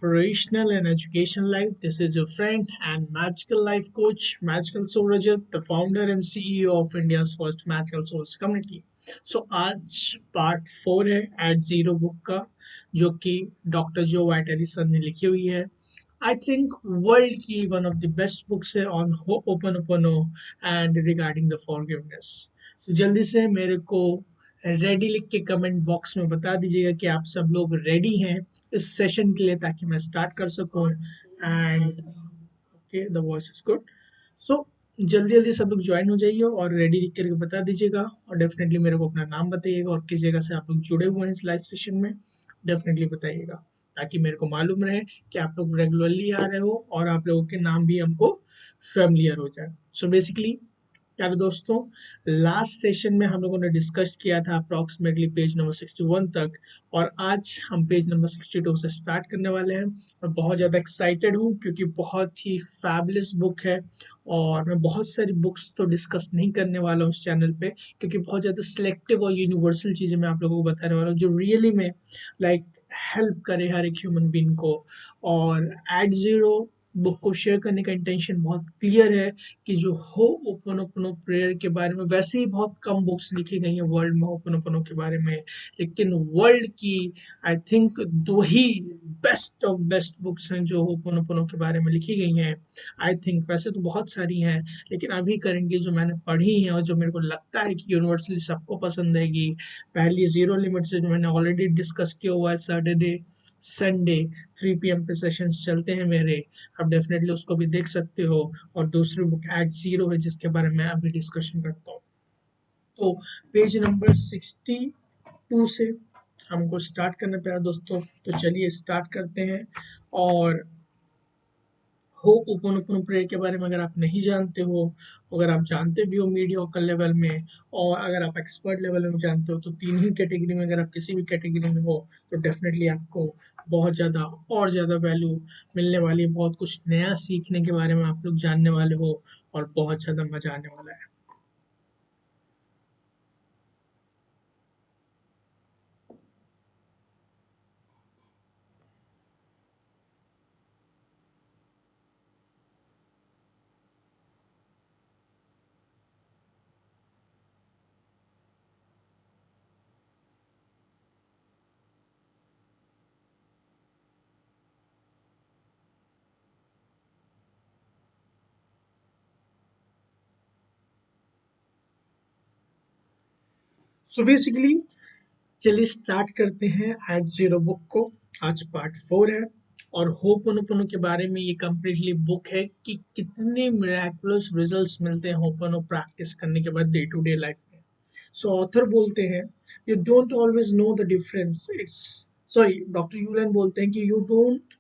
inspirational and education life. This is your friend and magical life coach, Magical Soul Rajat, the founder and CEO of India's first Magical Souls community. So आज part 4 है eight zero book का, जो कि doctor जो white Edison ने लिखी हुई है. आई थिंक वर्ल्ड की one of the best books है ऑन ओपन ओपनो एंड रिगार्डिंग द फॉरगिवनेस. तो जल्दी से मेरे को रेडी लिख के कमेंट बॉक्स में बता दीजिएगा कि आप सब लोग रेडी हैं इस सेशन के लिए, ताकि मैं स्टार्ट कर सकूं. And okay, the voice is good. So जल्दी जल्दी सब लोग ज्वाइन हो जाइए और रेडी लिख करके बता दीजिएगा, और डेफिनेटली मेरे को अपना नाम बताइएगा और किस जगह से आप लोग जुड़े हुए हैं इस लाइव सेशन में. डेफिनेटली बताइएगा ताकि मेरे को मालूम रहे कि आप लोग रेगुलरली आ रहे हो और आप लोगों के नाम भी हमको फेमिलियर हो जाए. सो बेसिकली प्यारे दोस्तों, लास्ट सेशन में हम लोगों ने डिस्कस किया था अप्रॉक्सीमेटली पेज नंबर 61 तक, और आज हम पेज नंबर 62 से स्टार्ट करने वाले हैं. मैं बहुत ज़्यादा एक्साइटेड हूँ क्योंकि बहुत ही फैबुलस बुक है, और मैं बहुत सारी बुक्स तो डिस्कस नहीं करने वाला हूँ इस चैनल पे, क्योंकि बहुत ज़्यादा सिलेक्टिव और यूनिवर्सल चीज़ें मैं आप लोगों को बताने वाला हूँ जो रियली में लाइक हेल्प करे हर एक ह्यूमन बीइंग को. और एट जीरो बुक को शेयर करने का इंटेंशन बहुत क्लियर है कि जो हो ओपन ओपनो प्रेयर के बारे में, वैसे ही बहुत कम बुक्स लिखी गई हैं वर्ल्ड में ओपन ओपनो के बारे में, लेकिन वर्ल्ड की I think 2 he best of best books हैं जो ओपन ओपनो के बारे में लिखी गई हैं. आई थिंक वैसे तो बहुत सारी हैं, लेकिन अभी करेंटली जो मैंने पढ़ी हैं और जो मेरे को लगता है कि यूनिवर्सली सबको पसंद आएगी, पहली जीरो लिमिट से जो मैंने ऑलरेडी डिस्कस किया हुआ है, सैटरडे संडे 3 PM पे सेशंस चलते हैं मेरे, आप डेफिनेटली उसको भी देख सकते हो. और दूसरी बुक एट जीरो है जिसके बारे में अभी डिस्कशन करता हूँ. तो पेज नंबर 62 से हमको स्टार्ट करना पड़ा दोस्तों. तो चलिए स्टार्ट करते हैं. और हो ओपन ओपन प्रेयर के बारे में अगर आप नहीं जानते हो, अगर आप जानते भी हो मीडियोकर लेवल में, और अगर आप एक्सपर्ट लेवल में जानते हो, तो तीन ही कैटेगरी में अगर आप किसी भी कैटेगरी में हो तो डेफिनेटली आपको बहुत ज़्यादा और ज़्यादा वैल्यू मिलने वाली है. बहुत कुछ नया सीखने के बारे में आप लोग जानने वाले हो और बहुत ज़्यादा मजा आने वाला है. सो बेसिकली चलिए स्टार्ट करते हैं एट जीरो बुक को. आज पार्ट 4 है, और होपनोपोनो के बारे में ये कम्प्लीटली बुक है कि कितने मिराकुलस रिजल्ट्स मिलते हैं होपनो प्रैक्टिस करने के बाद डे टू डे लाइफ में. सो ऑथर बोलते हैं, you don't always know the difference, it's sorry doctor Hew Len बोलते हैं कि you don't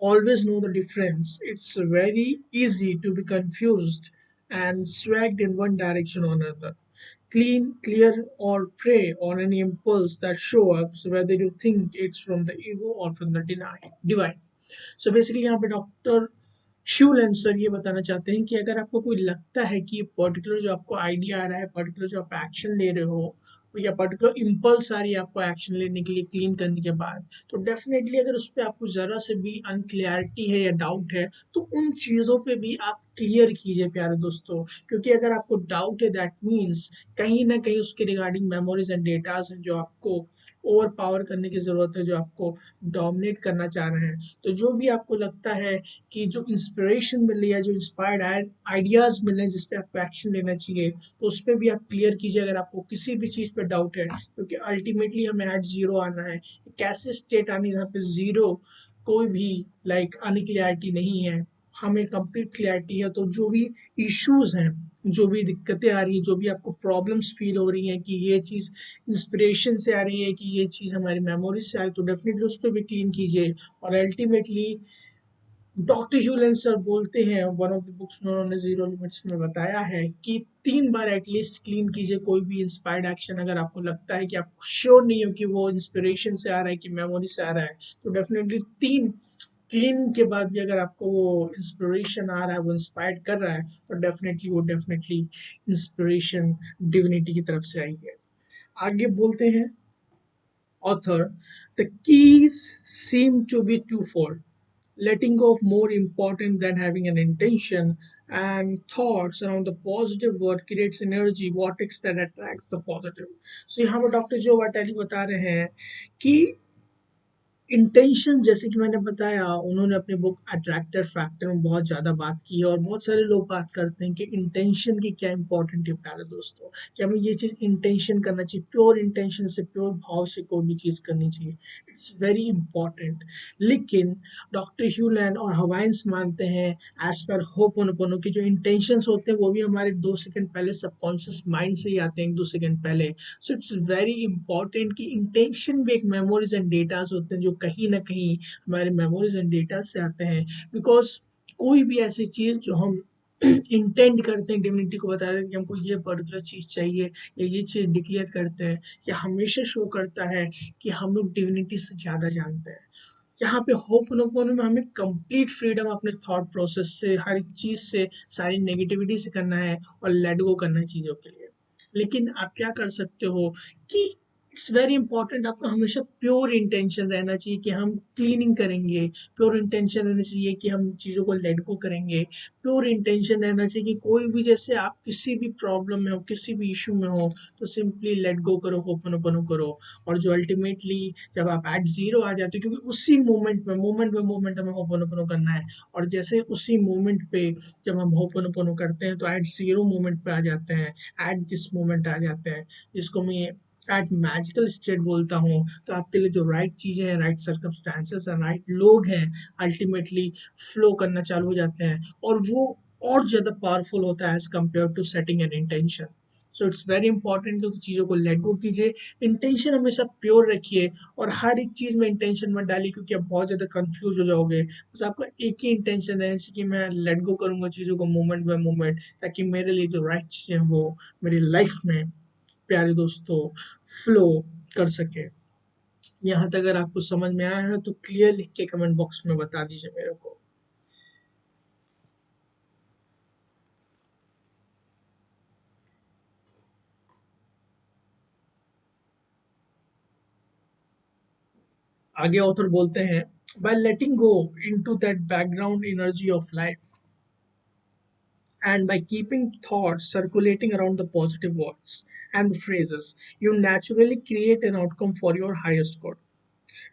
always know the difference. It's very easy to be confused and swagged in one direction or another. Clean, clear, or prey on any impulse that show up, so whether you think it's from the ego or from the divine. So basically यहाँ पे doctor श्यूल answer ये बताना चाहते हैं कि अगर आपको कोई लगता है कि ये पर्टिकुलर जो आपको आइडिया आ रहा है, पर्टिकुलर जो आप एक्शन ले रहे हो, या पर्टिकुलर इम्पल्स आ रही है आपको एक्शन लेने के लिए क्लीन करने के बाद, तो डेफिनेटली अगर उस पर आपको ज़रा से भी अनक्लियरिटी है या डाउट है, तो उन चीज़ों पे भी आप क्लियर कीजिए प्यारे दोस्तों. क्योंकि अगर आपको डाउट है, दैट मीन्स कहीं ना कहीं उसके रिगार्डिंग मेमोरीज एंड डेटाज हैं जो आपको ओवर पावर करने की ज़रूरत है, जो आपको डोमिनेट करना चाह रहे हैं. तो जो भी आपको लगता है कि जो इंस्पिरेशन मिल रही है, जो इंस्पायर्ड आइडियाज़ मिल रहे हैं जिस पे आपको एक्शन लेना चाहिए, तो उस पर भी आप क्लियर कीजिए अगर आपको किसी भी चीज़ पे डाउट है. क्योंकि अल्टीमेटली हमें एट जीरो आना है, एक ऐसे स्टेट आनी जहाँ पे जीरो कोई भी लाइक अनक्लियरिटी नहीं है, हमें कंप्लीट क्लियरिटी है. तो जो भी इश्यूज हैं, जो भी दिक्कतें आ रही है, जो भी आपको प्रॉब्लम्स फील हो रही हैं कि ये चीज़ इंस्पिरेशन से आ रही है कि ये चीज़ हमारी मेमोरी से आ रही है, तो डेफिनेटली उस पर भी क्लीन कीजिए. और अल्टीमेटली डॉक्टर ह्यूलन सर बोलते हैं, वन ऑफ द बुक्स में उन्होंने जीरो लिमिट्स में बताया है कि 3 बार एटलीस्ट क्लीन कीजिए कोई भी इंस्पायर्ड एक्शन. अगर आपको लगता है कि आप श्योर नहीं हो कि वो इंस्पिरेशन से आ रहा है कि मेमोरी से आ रहा है, तो डेफिनेटली 3 क्लीन के बाद भी अगर आपको वो इंस्पिरेशन आ रहा है, वो इंस्पायर्ड कर रहा है, तो डेफिनेटली इंस्पिरेशन डिविनिटी की तरफ से आई है. आगे बोलते हैं author, the keys seem to be twofold. letting go of more important than having an intention, and thoughts around the positive word creates energy vortex that attracts the positive. So यहाँ पर doctor जो वाटाली बता रहे हैं कि intention, जैसे कि मैंने बताया, उन्होंने अपने बुक अट्रैक्टर फैक्टर में बहुत ज़्यादा बात की है, और बहुत सारे लोग बात करते हैं कि इंटेंशन की क्या इंपॉर्टेंट है प्यारे दोस्तों, कि हमें ये चीज़ इंटेंशन करना चाहिए, प्योर इंटेंशन से, प्योर भाव से कोई भी चीज़ करनी चाहिए, इट्स वेरी इंपॉर्टेंट। लेकिन डॉक्टर ह्यूलन और हवाइंस मानते हैं, एज पर होपोनोपोनो, की जो इंटेंशंस होते हैं वो भी हमारे 2 सेकंड पहले सबकॉन्शियस माइंड से ही आते हैं, 1-2 सेकंड पहले। सो इट्स वेरी इंपॉर्टेंट कि इंटेंशन भी एक मेमोरीज एंड डेटास होते हैं जो कहीं ना कहीं हमारे मेमोरीज एंड डेटा से आते हैं, बिकॉज कोई भी ऐसी चीज जो हम इंटेंड करते हैं, डिविनिटी को बता दें कि हमको ये पर्टिकुलर चीज चाहिए, या ये चीज डिक्लेयर करते हैं, या हमेशा शो करता है कि हम लोग डिविनिटी से ज्यादा जानते हैं। यहाँ पे होपोनोपोनो में हमें कंप्लीट फ्रीडम अपने थॉट प्रोसेस से, हर एक चीज से, सारी नेगेटिविटी से करना है, और लेट गो करना है चीजों के लिए। लेकिन आप क्या कर सकते हो कि इट्स वेरी इंपॉर्टेंट, आपका हमेशा प्योर इंटेंशन रहना चाहिए कि हम क्लीनिंग करेंगे, प्योर इंटेंशन रहना चाहिए कि हम चीज़ों को लेट गो करेंगे, प्योर इंटेंशन रहना चाहिए कि कोई भी, जैसे आप किसी भी प्रॉब्लम में हो, किसी भी इशू में हो, तो सिंपली लेट गो करो, होपनोपनो करो। और जो अल्टीमेटली जब आप एट जीरो आ जाते हो, क्योंकि उसी मोमेंट हमें होपनोपनो करना है, और जैसे उसी मोमेंट पे जब हम होपनोपनो करते हैं तो एट जीरो मोमेंट पे आ जाते हैं, एट दिस मोमेंट आ जाते हैं, जिसको मैं एट मैजिकल स्टेट बोलता हूँ। तो आपके लिए जो राइट चीज़ें हैं, राइट सर्कमस्टांसेस हैं, राइट लोग हैं, अल्टीमेटली फ्लो करना चालू हो जाते हैं, और वो और ज़्यादा पावरफुल होता है as compare to setting an intention. So it's very important कि चीज़ों को लेट गो कीजिए, इंटेंशन हमेशा प्योर रखिए, और हर एक चीज़ में इंटेंशन मत डालिए, क्योंकि आप बहुत ज़्यादा कंफ्यूज हो जाओगे। बस आपका एक ही इंटेंशन रहना चाहिए कि मैं लेट गो करूँगा चीज़ों को मोमेंट बाय मोमेंट, ताकि मेरे लिए जो राइट चीज़ें हैं वो मेरी लाइफ में, प्यारे दोस्तों, फ्लो कर सके। यहाँ तक अगर आपको समझ में आया है तो क्लियर लिख के कमेंट बॉक्स में बता दीजिए मेरे को। आगे ऑथर बोलते हैं, by letting go into that background energy of life, and by keeping thoughts circulating around the positive words and the phrases, you naturally create an outcome for your highest good.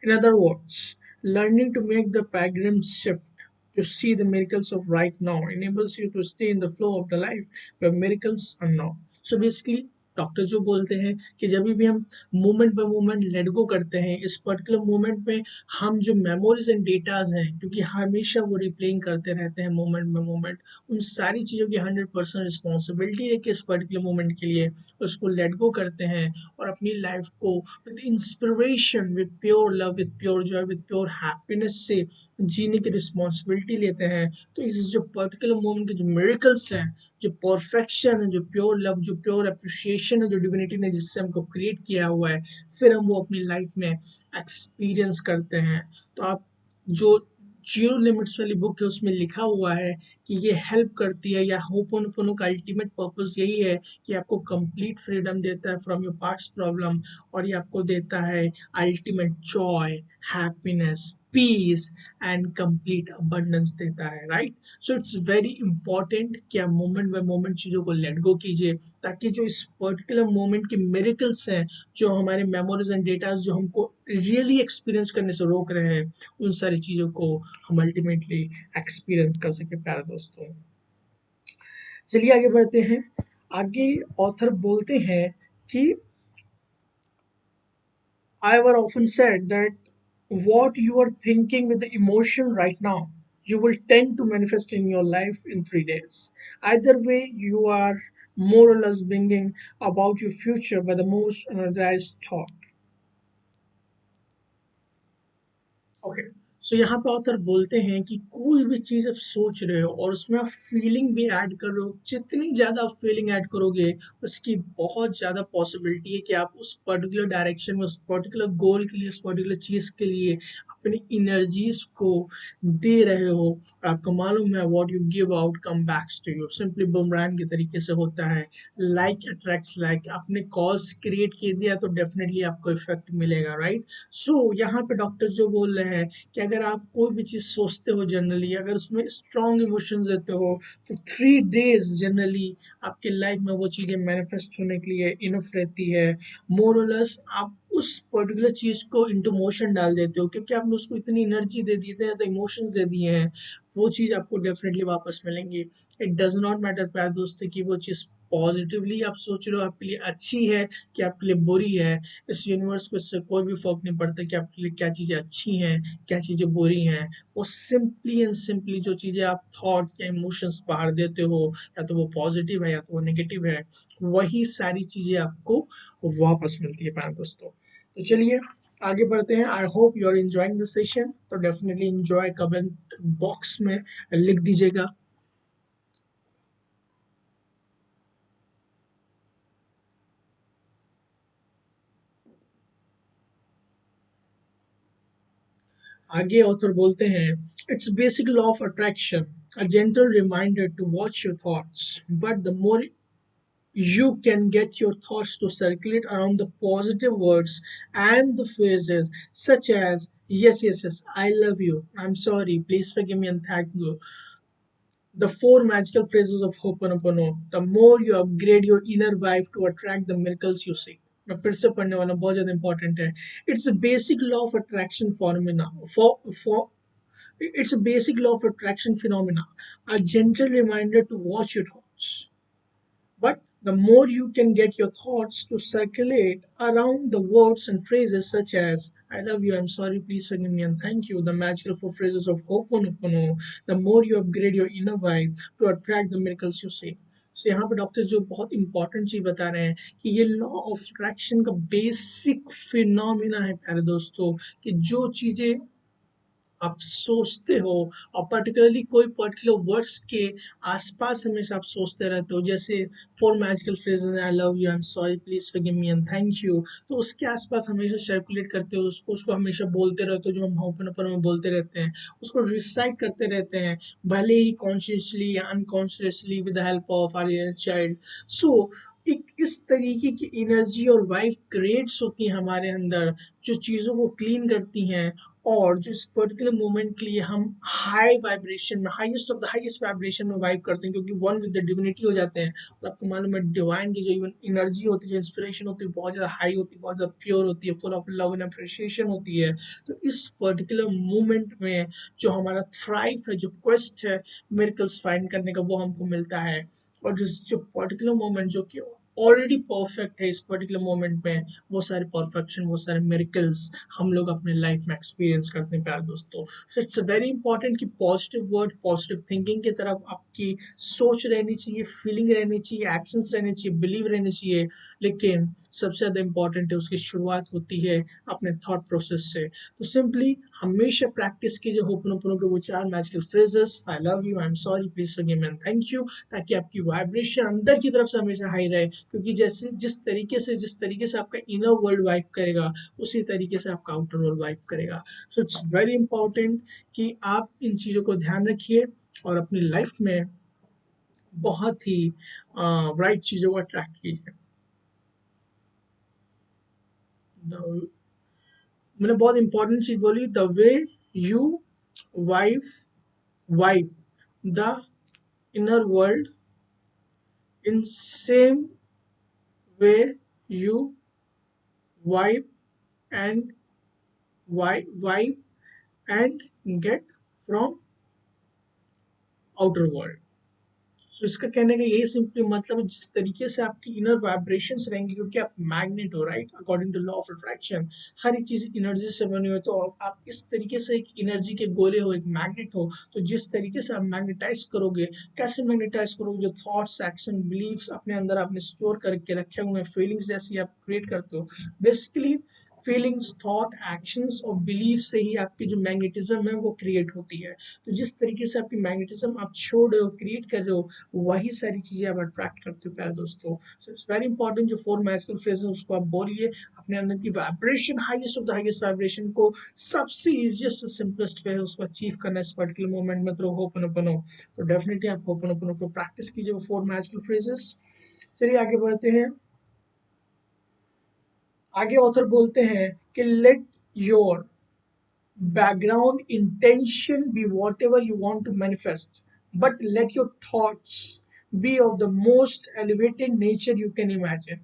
In other words, learning to make the paradigm shift to see the miracles of right now enables you to stay in the flow of the life where miracles are now. So basically, doctor जो बोलते हैं कि जब भी हम moment bye moment let go करते हैं, इस पर्टिकुलर मोमेंट में हम जो मेमोरीज एंड डेटाज हैं, क्योंकि हमेशा वो रिप्लेइंग करते रहते हैं मोमेंट बाय मोमेंट, उन सारी चीज़ों की 100% रिस्पॉन्सिबिलिटी है कि इस पर्टिकुलर मोमेंट के लिए उसको लेट गो करते हैं, और अपनी लाइफ को with inspiration, with pure love, with pure Joy, with pure happiness से जीने की रिस्पॉन्सिबिलिटी लेते हैं। तो इस जो पर्टिकुलर मोमेंट के जो मिरेकल्स हैं, जो परफेक्शन है, जो प्योर लव, जो प्योर अप्रिशिएशन है, जो डिविनिटी ने जिससे हमको क्रिएट किया हुआ है, फिर हम वो अपनी लाइफ में एक्सपीरियंस करते हैं। तो आप जो जीरो लिमिट्स वाली बुक है उसमें लिखा हुआ है कि ये हेल्प करती है, या होपोनोपोनो का अल्टीमेट पर्पस यही है कि आपको कंप्लीट फ्रीडम देता है फ्रॉम योर पास्ट प्रॉब्लम, और ये आपको देता है ultimate joy, happiness, peace and complete abundance देता है, right. So it's very important कि आप मोमेंट बाय मोमेंट चीज़ों को लेट गो कीजिए, ताकि जो इस पर्टिकुलर मोमेंट के मिरेकल्स हैं, जो हमारे मेमोरीज एंड डेटा जो हमको रियली एक्सपीरियंस करने से रोक रहे हैं, उन सारी चीज़ों को हम अल्टीमेटली एक्सपीरियंस कर सके, प्यारे दोस्तों। चलिए आगे बढ़ते हैं। आगे ऑथर बोलते हैं कि I have often said that what you are thinking with the emotion right now, you will tend to manifest in your life in 3 days. Either way, you are more or less bringing about your future by the most energized thought. Okay, so यहाँ पे author बोलते हैं कि कोई कोई भी चीज़ आप सोच रहे हो और उसमें आप फीलिंग भी ऐड कर रहे हो, जितनी ज़्यादा आप फीलिंग ऐड करोगे उसकी बहुत ज़्यादा पॉसिबिलिटी है कि आप उस पर्टिकुलर डायरेक्शन में, उस पर्टिकुलर गोल के लिए, उस पर्टिकुलर चीज़ के लिए अपनी एनर्जीज को दे रहे हो। आपको मालूम है what you give out come backs to you, simply boomerang के तरीके से होता है। लाइक अट्रैक्ट्स लाइक, आपने कॉज क्रिएट कर दिया तो डेफिनेटली आपको इफेक्ट मिलेगा, राइट। सो यहाँ पे डॉक्टर जो बोल रहे हैं कि अगर आप कोई भी चीज़ सोचते हो जनरली, अगर उसमें स्ट्रॉन्ग इमोशंस देते हो, तो 3 डेज जनरली आपके लाइफ में वो चीज़ें मैनिफेस्ट होने के लिए इनफ रहती है। मोर और लेस आप उस पर्टिकुलर चीज़ को इंटू मोशन डाल देते हो, क्योंकि आपने उसको इतनी एनर्जी दे दी है, तो इमोशंस दे दिए हैं, वो चीज़ आपको डेफिनेटली वापस मिलेंगी। इट डज नॉट मैटर प्यार दोस्तों कि वो चीज़ पॉजिटिवली आप सोच रहे हो आपके लिए अच्छी है कि आपके लिए बुरी है। इस यूनिवर्स को इससे कोई भी फर्क नहीं पड़ता कि आपके लिए क्या चीज़ें अच्छी हैं, क्या चीज़ें बुरी हैं। वो सिंपली एंड सिंपली जो चीज़ें आप थॉट या इमोशंस बाहर देते हो, या तो वो पॉजिटिव है या तो वो नेगेटिव है, वही सारी चीज़ें आपको वापस मिलती है प्यार दोस्तों। तो चलिए आगे बढ़ते हैं। I hope you are enjoying this session, तो डेफिनेटली एंजॉय कमेंट बॉक्स में लिख दीजिएगा। आगे ऑथर बोलते हैं, it's basic law of attraction, a gentle reminder to watch your thoughts, but the more you can get your thoughts to circulate around the positive words and the phrases such as yes, yes, yes, I love you, I'm sorry, please forgive me, and thank you, the 4 magical phrases of Ho'oponopono, the more you upgrade your inner vibe to attract the miracles you seek. मैं फिर से पढ़ने वाला, बहुत ज़्यादा important है। It's a basic law of attraction formula for It's a basic law of attraction phenomena, a gentle reminder to watch your thoughts. But the more you can get your thoughts to circulate around the words and phrases such as I love you, I'm sorry, please forgive me, and thank you, the magical 4 phrases of Ho'oponopono, the more you upgrade your inner vibe to attract the miracles you see. So यहाँ पे doctor जो बहुत important चीज बता रहे हैं कि ये लॉ ऑफ अट्रैक्शन का बेसिक फिनोमिना है प्यारे दोस्तों, कि जो चीजें आप सोचते हो और पर्टिकुलरली कोई पर्टिकुलर वर्ड्स के आसपास हमेशा आप सोचते रहते हो, जैसे 4 magical phrases, I love you, I am sorry, please forgive me, and thank you, तो उसके आसपास हमेशा सर्कुलेट करते हो उसको, उसको हमेशा बोलते रहते हो, जो हम ओपन ओपन में बोलते रहते हैं, उसको रिसाइट करते रहते हैं, भले ही कॉन्शियसली या unconsciously with the help of our child. So एक इस तरीके की एनर्जी और वाइब क्रिएट्स होती है हमारे अंदर, जो चीज़ों को क्लीन करती हैं, और जो इस पर्टिकुलर मोमेंट के लिए हम हाई वाइब्रेशन में, highest of the highest vibration में वाइब करते हैं, क्योंकि वन विद द डिविनिटी हो जाते हैं। तो आपको मालूम है डिवाइन की जो इवन एनर्जी होती है, जो इंस्पिरेशन होती है, बहुत ज़्यादा हाई होती है, बहुत ज़्यादा प्योर होती है, full of love and appreciation होती है। तो इस पर्टिकुलर मोमेंट में जो हमारा थ्राइव है, जो क्वेस्ट है मिरेकल्स फाइंड करने का, वो हमको मिलता है। और जो पर्टिकुलर मोमेंट जो कि ऑलरेडी परफेक्ट है, इस पर्टिकुलर मोमेंट में वो सारे परफेक्शन, वो सारे मिरेकल्स हम लोग अपने लाइफ में एक्सपीरियंस करते हैं प्यारे दोस्तों। सो इट्स वेरी इंपॉर्टेंट कि पॉजिटिव वर्ड, पॉजिटिव थिंकिंग की तरफ आपकी सोच रहनी चाहिए, फीलिंग रहनी चाहिए, एक्शंस रहने चाहिए, बिलीव रहने चाहिए। लेकिन सबसे ज़्यादा इंपॉर्टेंट है उसकी शुरुआत होती है अपने थॉट प्रोसेस से। तो सिंपली हमेशा प्रैक्टिस कीजिए होपनोपोनो के वो 4 magical phrases, I love you, I am sorry, please forgive me, and thank you, ताकि आपकी वाइब्रेशन अंदर की तरफ से हमेशा हाई रहे। क्योंकि जैसे जिस तरीके से आपका इनर वर्ल्ड वाइब करेगा, उसी तरीके से आपका आउटर वर्ल्ड वाइब करेगा। सो इट्स वेरी इंपॉर्टेंट कि आप इन चीज़ों को ध्यान रखिए और अपनी लाइफ में बहुत ही ब्राइट चीज़ों को अट्रैक्ट कीजिए। मैंने बहुत इंपॉर्टेंट चीज बोली, the way you vibe vibe the inner world, in same way you vibe and vibe and get from outer world. So इसका कहने का यही सिंपली मतलब है, जिस तरीके से आपकी इनर वाइब्रेशंस रहेंगी, क्योंकि आप मैग्नेट हो, right, according to law of attraction हर एक चीज एनर्जी से बनी हुई है। तो आप इस तरीके से एक एनर्जी के गोले हो, एक मैग्नेट हो, तो जिस तरीके से आप मैग्नेटाइज करोगे, कैसे मैग्नेटाइज करोगे, जो थॉट्स, एक्शन, बिलीव्स अपने अंदर आपने स्टोर करके रखे हुए हैं, फीलिंग्स जैसी आप क्रिएट करते हो, बेसिकली फीलिंग्स, थॉट, एक्शंस और बिलीफ से ही आपकी जो मैग्नेटिज्म है वो क्रिएट होती है। तो जिस तरीके से आपकी मैग्नेटिज्म आप छोड़ रहे हो, क्रिएट कर रहे हो, वही सारी चीजें आप अट्रैक्ट करते हो प्यारे दोस्तों। सो इट्स वेरी इंपॉर्टेंट, जो 4 मैजिकल फ्रेजेस उसको आप बोलिए, अपने अंदर की vibration, highest of the highest vibration को सबसे इजीएस्ट और सिंपलेस्ट वे है उसको अचीव करना इस पर्टिकुलर मोमेंट में थ्रू होपनोपोनो। तो डेफिनेटली आप होपनोपोनो को प्रैक्टिस कीजिए, वो 4 मैजिकल फ्रेजेस। चलिए आगे बढ़ते हैं। आगे ऑथर बोलते हैं कि let your background intention be whatever you want to manifest, but let your thoughts be of the most elevated nature you can imagine.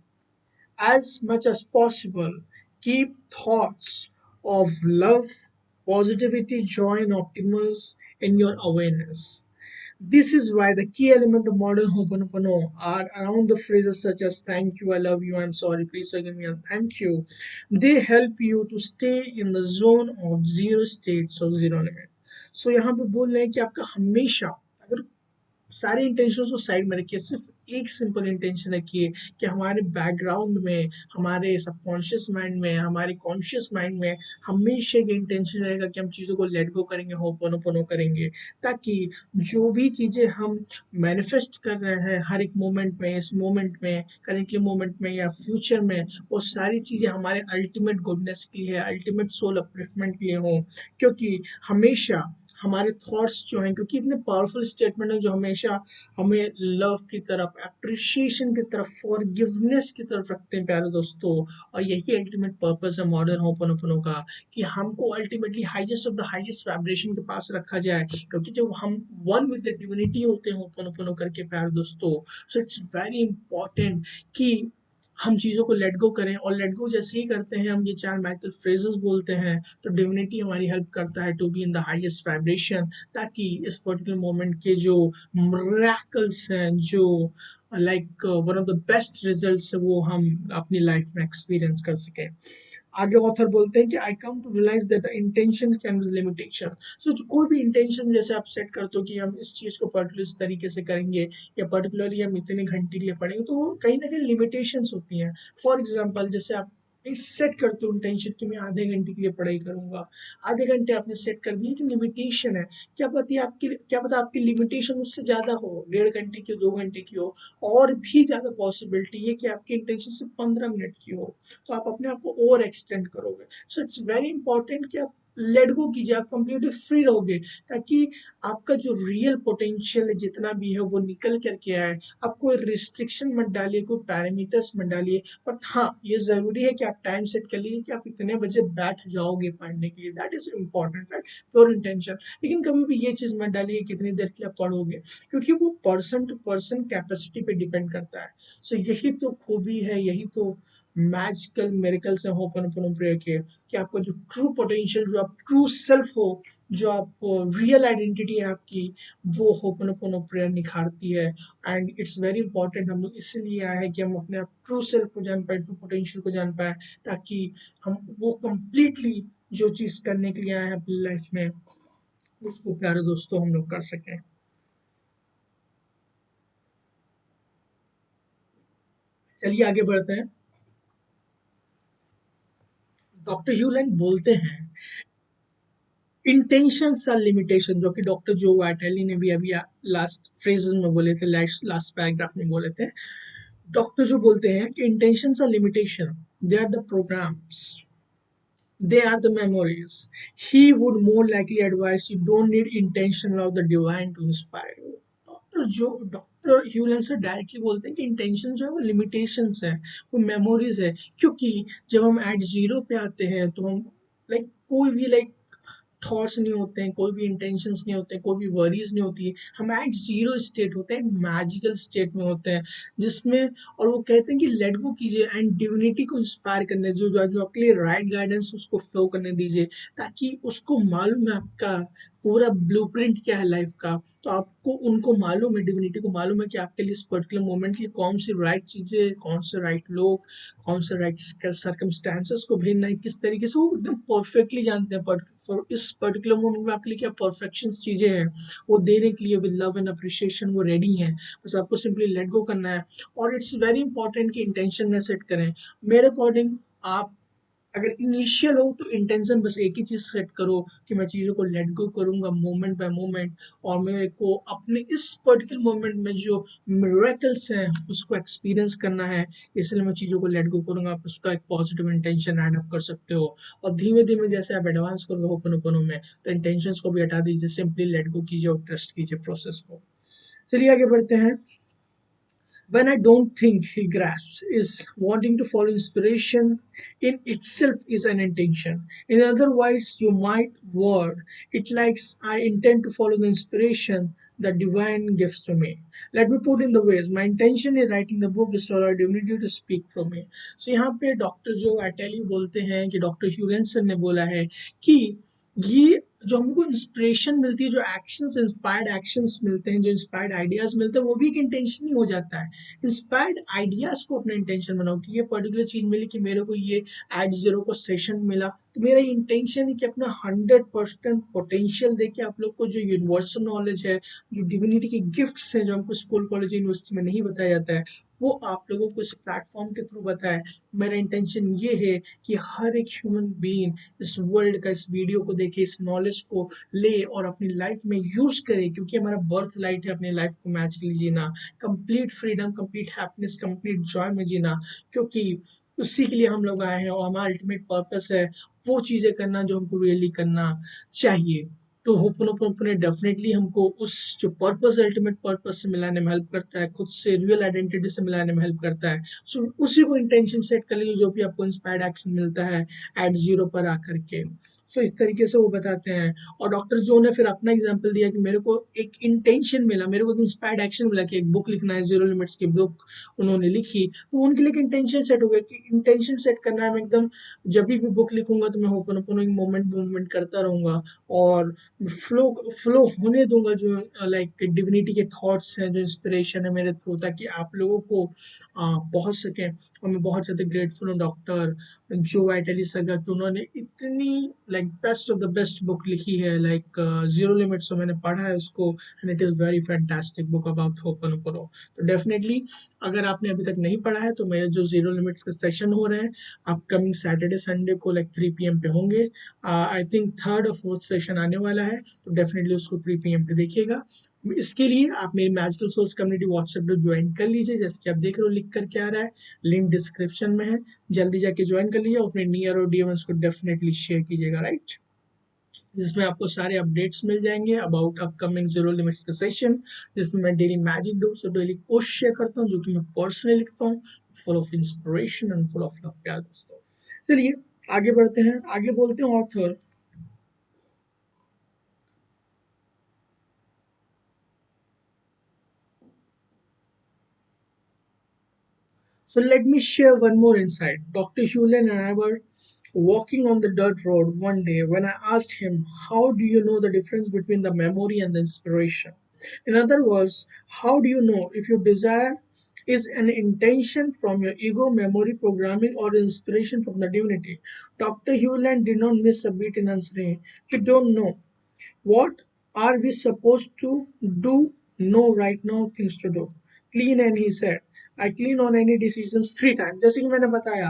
As much as possible, keep thoughts of love, positivity, joy, and optimism in your awareness. This is why the key element of modern Ho'oponopono are around the phrases such as thank you, I love you, I'm sorry, please forgive me, and thank you. They help you to stay in the zone of zero states of zero limit. So यहाँ पे बोल रहे हैं कि आपका हमेशा, अगर सारे इंटेंशन को साइड में रखिए, सिर्फ एक सिंपल इंटेंशन रखिए कि हमारे बैकग्राउंड में, हमारे सबकॉन्शियस माइंड में, हमारे कॉन्शियस माइंड में हमेशा एक इंटेंशन रहेगा कि हम चीज़ों को लेट गो करेंगे, होपोनोपोनो करेंगे, ताकि जो भी चीज़ें हम मैनिफेस्ट कर रहे हैं हर एक मोमेंट में, इस मोमेंट में, करेंटली मोमेंट में या फ्यूचर में, वो सारी चीज़ें हमारे अल्टीमेट गुडनेस के लिए, अल्टीमेट सोल अपलिफ्टमेंट के लिए हों। क्योंकि हमेशा हमारे थॉट्स जो हैं, क्योंकि इतने पावरफुल स्टेटमेंट है जो हमेशा हमें लव की तरफ, अप्रिशिएशन की तरफ, फॉरगिवनेस की तरफ रखते हैं प्यारे दोस्तों। और यही अल्टीमेट पर्पस है मॉडर्न होपनोपनो का, कि हमको ultimately highest of the highest vibration के पास रखा जाए। क्योंकि जब हम वन विद द डिविनिटी होते हैं होपनोपनो करके प्यारे दोस्तों, सो इट्स वेरी इंपॉर्टेंट कि हम चीज़ों को लेट गो करें। और लेट गो जैसे ही करते हैं, हम ये 4 मैजिकल फ्रेजेस बोलते हैं, तो डिविनिटी हमारी हेल्प करता है to be in the highest vibration, ताकि इस पर्टिकुलर मोमेंट के जो मिरेकल्स हैं, जो like one of the best results है, वो हम अपनी लाइफ में एक्सपीरियंस कर सकें। आगे ऑथर बोलते हैं कि I come to realise that intention can be limitation. So कोई भी इंटेंशन जैसे आप सेट करते हो कि हम इस चीज़ को पर्टिकुलर इस तरीके से करेंगे, या पर्टिकुलरली हम इतने घंटे के लिए पढ़ेंगे, तो कहीं ना कहीं लिमिटेशंस होती हैं। फॉर एग्जाम्पल, जैसे आप एक सेट करते हो इंटेंशन कि मैं आधे घंटे के लिए पढ़ाई करूंगा, आधे घंटे आपने सेट कर दिया कि लिमिटेशन है। क्या पता आपकी लिमिटेशन उससे ज्यादा हो, 1.5 घंटे की हो, 2 घंटे की हो, और भी ज्यादा पॉसिबिलिटी है कि आपकी इंटेंशन सिर्फ 15 मिनट की हो, तो आप अपने आप को ओवर एक्सटेंड करोगे। सो इट्स वेरी इंपॉर्टेंट कि आप लेट गो कीजिए, आप कंप्लीटली फ्री रहोगे, ताकि आपका जो रियल पोटेंशियल है जितना भी है वो निकल करके आए। आप कोई रिस्ट्रिक्शन मत डालिए, कोई पैरामीटर्स मत डालिए, पर हाँ ये जरूरी है कि आप टाइम सेट कर लीजिए कि आप इतने बजे बैठ जाओगे पढ़ने के लिए, that is important, right, pure intention. लेकिन कभी भी ये चीज मत डालिए कितनी देर के लिए आप पढ़ोगे, क्योंकि वो पर्सन टू पर्सन कैपेसिटी पे डिपेंड करता है। सो यही तो खूबी है, यही तो मैजिकल मेरिकल्स है होपनोपोनो प्रेयर के, कि आपका जो ट्रू पोटेंशियल, जो आप ट्रू सेल्फ हो, जो आप रियल आइडेंटिटी है आपकी, वो होपनोपोनो प्रेयर निखारती है। एंड इट्स वेरी इंपॉर्टेंट, हम लोग इसलिए आए हैं कि हम अपने आप ट्रू सेल्फ को जान पाए, ट्रू पोटेंशियल को जान पाए, ताकि हम वो कंप्लीटली जो चीज करने के लिए आए हैं अपनी लाइफ में, उसको प्यारे दोस्तों हम लोग कर सकें। चलिए आगे बढ़ते हैं। डॉक्टर ह्यूलन बोलते हैं इंटेंशंस आर लिमिटेशन, जो कि डॉक्टर जो वाइटली ने भी अभी लास्ट फ्रेजेस में बोले थे, लास्ट पैराग्राफ में बोले थे। डॉक्टर जो बोलते हैं कि intentions are limitation, they are the programs, they are the memories. He would more likely advise you don't need intention of the divine to inspire you. Doctor Hew Len से directly बोलते हैं कि इंटेंशन जो है वो लिमिटेशंस है, वो memories है। क्योंकि जब हम एट जीरो पे आते हैं, तो हम लाइक कोई भी लाइक थॉट्स नहीं होते हैं, कोई भी इंटेंशंस नहीं होते हैं, कोई भी वरीज नहीं होती है। हम एट जीरो स्टेट होते हैं, मैजिकल स्टेट में होते हैं, जिसमें, और वो कहते हैं कि लेट गो कीजिए एंड डिविनिटी को इंस्पायर करने, जो आपके लिए राइट गाइडेंस उसको फ्लो करने दीजिए, ताकि उसको मालूम है आपका पूरा ब्लूप्रिंट क्या है लाइफ का। तो आपको उनको मालूम है, डिविनिटी को मालूम है कि आपके लिए इस पर्टिकुलर मोमेंट के लिए कौन सी राइट चीजें, कौन से राइट लोग, कौन से राइट सर्कमस्टांसेस को भेजना है, किस तरीके से, वो एकदम परफेक्टली जानते हैं। फॉर इस पर्टिकुलर मोमेंट में आपके लिए क्या परफेक्शन चीजें हैं, वो देने के लिए विद लव एंड अप्रिशिएशन वो रेडी हैं। बस आपको सिंपली लेट गो करना है। और इट्स वेरी इंपॉर्टेंट कि इंटेंशन में सेट करें। मेरे अकॉर्डिंग आप अगर इनिशियल हो तो इंटेंशन बस एक ही चीज सेट करो कि मैं चीज़ों को लेट गो करूंगा मोमेंट बाय मोमेंट, और मेरे को अपने इस पर्टिकुलर मोमेंट में जो मिरेकल्स हैं उसको एक्सपीरियंस करना है, इसलिए मैं चीज़ों को लेट गो करूंगा। आप उसका एक पॉजिटिव इंटेंशन ऐड अप कर सकते हो, और धीमे धीमे जैसे आप एडवांस करोगे होपनोपोनो में, तो इंटेंशंस को भी हटा दीजिए, सिंपली लेट गो कीजिए और ट्रस्ट कीजिए प्रोसेस को। चलिए आगे बढ़ते हैं। When I don't think he grasps is wanting to follow inspiration in itself is an intention. In other words, you might word it like I intend to follow the inspiration the divine gives to me. Let me put in the ways. My intention in writing the book is to allow divinity to speak from me. So यहाँ पे doctor जो अटेली बोलते हैं कि doctor ह्यूरेंसन ने बोला है कि ये जो हमको इंस्पिरेशन मिलती है, जो एक्शंस इंस्पायर्ड एक्शंस मिलते हैं, जो इंस्पायर्ड आइडियाज मिलते हैं, वो भी एक इंटेंशन ही हो जाता है। इंस्पायर्ड आइडियाज को अपना इंटेंशन बनाओ कि ये पर्टिकुलर चीज मिली, कि मेरे को ये एट जीरो को सेशन मिला, तो मेरा इंटेंशन है कि अपना 100% पोटेंशियल देके आप लोग को जो यूनिवर्सल नॉलेज है, जो डिविनिटी के गिफ्ट्स हैं, जो हमको स्कूल कॉलेज यूनिवर्सिटी में नहीं बताया जाता है, वो आप लोगों को इस प्लेटफॉर्म के थ्रू बताए। मेरा इंटेंशन ये है कि हर एक ह्यूमन बीइंग इस वर्ल्ड का इस वीडियो को देखे, इस नॉलेज को ले और अपनी लाइफ में यूज करे, क्योंकि हमारा बर्थ लाइट है अपनी लाइफ को मैजिकली जीना, complete freedom, complete happiness, complete joy में जीना, क्योंकि उसी के लिए हम लोग आए हैं और हमारा अल्टीमेट पर्पस है वो चीजें करना जो हमको रियली करना चाहिए। तो होपनोपोनो डेफिनेटली हमको उस जो पर्पस अल्टीमेट पर्पस से मिलाने में हेल्प करता है, खुद से रियल आइडेंटिटी से मिलाने में हेल्प करता है। सो उसी को इंटेंशन सेट कर लीजिए, जो भी आपको इंस्पायर्ड एक्शन मिलता है एट जीरो पर आकर के। सो इस तरीके से वो बताते हैं। और डॉक्टर जो ने फिर अपना एग्जांपल दिया कि मेरे को एक इंटेंशन मिला, मेरे को एक इंस्पायर्ड एक्शन मिला कि एक बुक लिखना है, जीरो लिमिट्स की बुक उन्होंने लिखी, तो उनके लिए इंटेंशन सेट हो गया कि इंटेंशन सेट करना है। मैं एकदम जब भी बुक लिखूंगा तो मैं होपनोपोनो मोमेंट मूवमेंट करता रहूंगा और फ्लो फ्लो होने दूंगा, जो लाइक डिविनिटी के थॉट्स हैं, जो इंस्पिरेशन है मेरे थ्रू, ताकि आप लोगों को पहुंच सके। और मैं बहुत ज़्यादा ग्रेटफुल हूँ डॉक्टर जो वाइटली सगा कि उन्होंने इतनी like best of the best book लिखी है, लाइक जीरो लिमिट्स। तो मैंने पढ़ा है उसको and it is very fantastic book about Ho'oponopono. तो डेफिनेटली अगर आपने अभी तक नहीं पढ़ा है तो मेरे जो जीरो लिमिट्स के सेशन हो रहे हैं अपकमिंग सैटरडे संडे को लाइक 3 PM पे होंगे। आई थिंक थर्ड और फोर्थ सेशन आने वाला है, तो डेफिनेटली उसको 3 PM पे देखिएगा। इसके लिए आप मेरी magical source community WhatsApp group join कर लीजिए, जैसे कि आप देख रहे हो लिख कर क्या आ रहा है, लिंक डिस्क्रिप्शन में है, जल्दी जाके ज्वाइन कर लीजिए और अपने नियर और डियर वंस को डेफिनेटली शेयर कीजिएगा, राइट। जिसमें आपको सारे अपडेट्स मिल जाएंगे अबाउट अपकमिंग जीरो लिमिट्स के सेशन, जिसमें मैं डेली मैजिक डोज और डेली कोर्स शेयर करता हूँ, जो कि मैं पर्सनली लिखता हूँ, full of inspiration and full of love प्यार दोस्तों। चलिए आगे बढ़ते हैं, आगे बोलते हैं author. So let me share one more insight. Dr. Hewlin and I were walking on the dirt road one day when I asked him, how do you know the difference between the memory and the inspiration? In other words, how do you know if your desire is an intention from your ego, memory, programming, or inspiration from the divinity? Dr. Hewland did not miss a beat in answering. You don't know. What are we supposed to do? No, right now, things to do. Clean, and he said, I clean on any decisions 3 times. जैसे कि मैंने बताया,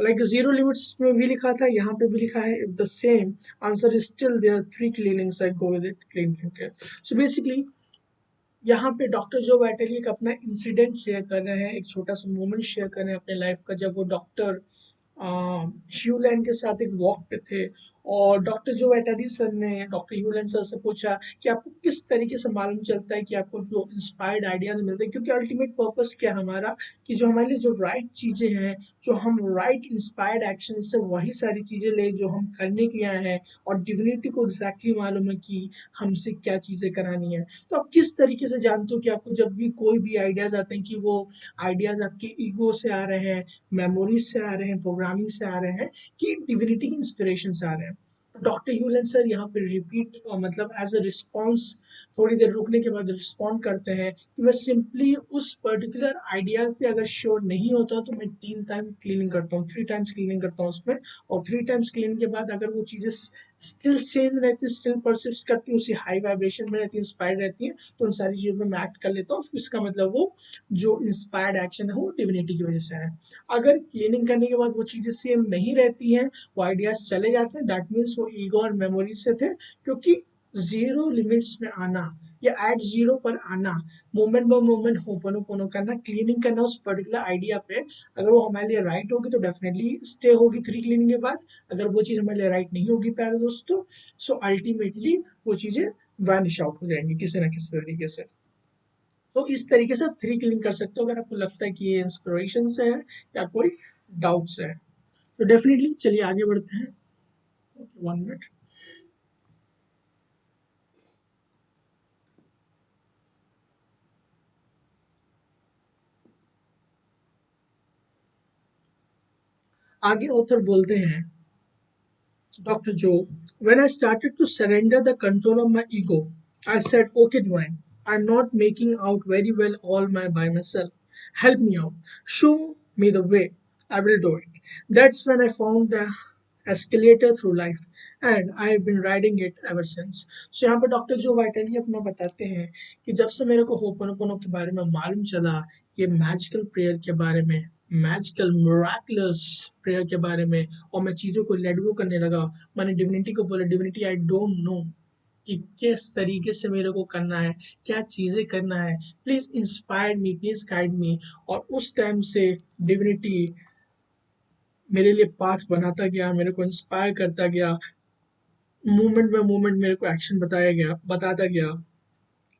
like zero limits में भी लिखा था, यहाँ पे भी लिखा है, if the same answer is still there, 3 cleanings I go with it, clean, clean, clean. So basically यहाँ पे डॉक्टर जो बैटली एक अपना इंसिडेंट शेयर कर रहे हैं, एक छोटा सा मोमेंट शेयर कर रहे हैं अपने लाइफ का, जब वो डॉक्टर ह्यूलैंड के साथ एक वॉक पे थे, और डॉक्टर जो बैटली सर ने डॉक्टर ह्यूलैंड सर से पूछा कि आपको किस तरीके से मालूम चलता है कि आपको जो इंस्पायर्ड आइडियाज मिलते हैं, क्योंकि अल्टीमेट पर्पस क्या है हमारा, कि जो हमारे लिए जो राइट चीजें हैं, जो हम राइट इंस्पायर्ड एक्शन से वही सारी चीजें ले जो हम करने के लिए आए हैं, और डिविनिटी को एग्जैक्टली मालूम है कि हमसे क्या चीजें करानी है। तो आप किस तरीके से जानते हो कि आपको जब भी कोई भी आइडियाज आते हैं कि वो आइडियाज आपके ईगो से आ रहे हैं, मेमोरीज से आ रहे हैं, प्रोग्रामिंग से आ रहे हैं, कि डिविनिटी की इंस्पिरेशन से आ रहे हैं। डॉक्टर ह्यूलन सर यहाँ पे रिपीट मतलब एज अ रिस्पॉन्स थोड़ी देर रुकने के बाद रिस्पॉन्ड करते हैं कि मैं सिंपली उस पर्टिकुलर आइडिया पे अगर श्योर नहीं होता तो मैं 3 टाइम क्लीनिंग करता हूँ, 3 टाइम्स क्लीनिंग करता हूँ उसमें, और 3 टाइम्स क्लीनिंग के बाद अगर वो चीजें स्टिल सेम रहती है, स्टिल परसिस्ट करती है, उसी हाई वाइब्रेशन में रहती है, इंस्पायर्ड रहती है, तो उन सारी चीज़ों पे मैं एक्ट कर लेता हूँ। इसका मतलब वो जो इंस्पायर्ड एक्शन है वो डिविनिटी की वजह से है। अगर क्लीनिंग करने के बाद वो चीज़ें सेम नहीं रहती हैं, वो आइडियाज चले जाते हैं, दैट मीन्स वो ईगो और मेमोरीज से थे। क्योंकि जीरो लिमिट्स में आना या एट जीरो पर आना, मोमेंट बाय मोमेंट होपनो करना, क्लीनिंग करना उस पर्टिकुलर आइडिया पे, अगर वो हमारे लिए राइट होगी तो डेफिनेटली स्टे होगी 3 क्लीनिंग के बाद। अगर वो चीज़ हमारे लिए राइट नहीं होगी प्यारे दोस्तों, सो अल्टीमेटली वो चीज़ें वैनिश आउट हो जाएंगी किसी ना किसी तरीके से। तो इस तरीके से आप 3 क्लीनिंग कर सकते हो अगर आपको लगता है कि ये इंस्पिरेशन से है या कोई डाउट से है। तो डेफिनेटली चलिए आगे बढ़ते हैं। 1 मिनट। आगे ऑथर बोलते हैं Dr. Joe, when I started to surrender the control of my ego, I said, okay, divine, I'm not making out very well all my by myself. Help me out. Show me the way. I will do it. That's when I found the escalator through life and I have been riding it ever since. So यहाँ पर doctor जो vitally अपना बताते हैं कि जब से मेरे को होपनोपोनो के बारे में मालूम चला, ये मैजिकल प्रेयर के बारे में, मैजिकल मिराकुलस प्रेयर के बारे में, और मैं चीज़ों को लेट गो करने लगा। मैंने डिविनिटी को बोला, डिविनिटी आई डोंट नो कि किस तरीके से मेरे को करना है, क्या चीज़ें करना है, please inspire me, please guide me. और उस टाइम से डिविनिटी मेरे लिए पाथ बनाता गया, मेरे को इंस्पायर करता गया, मूवमेंट बाय मूवमेंट मेरे को एक्शन बताता गया।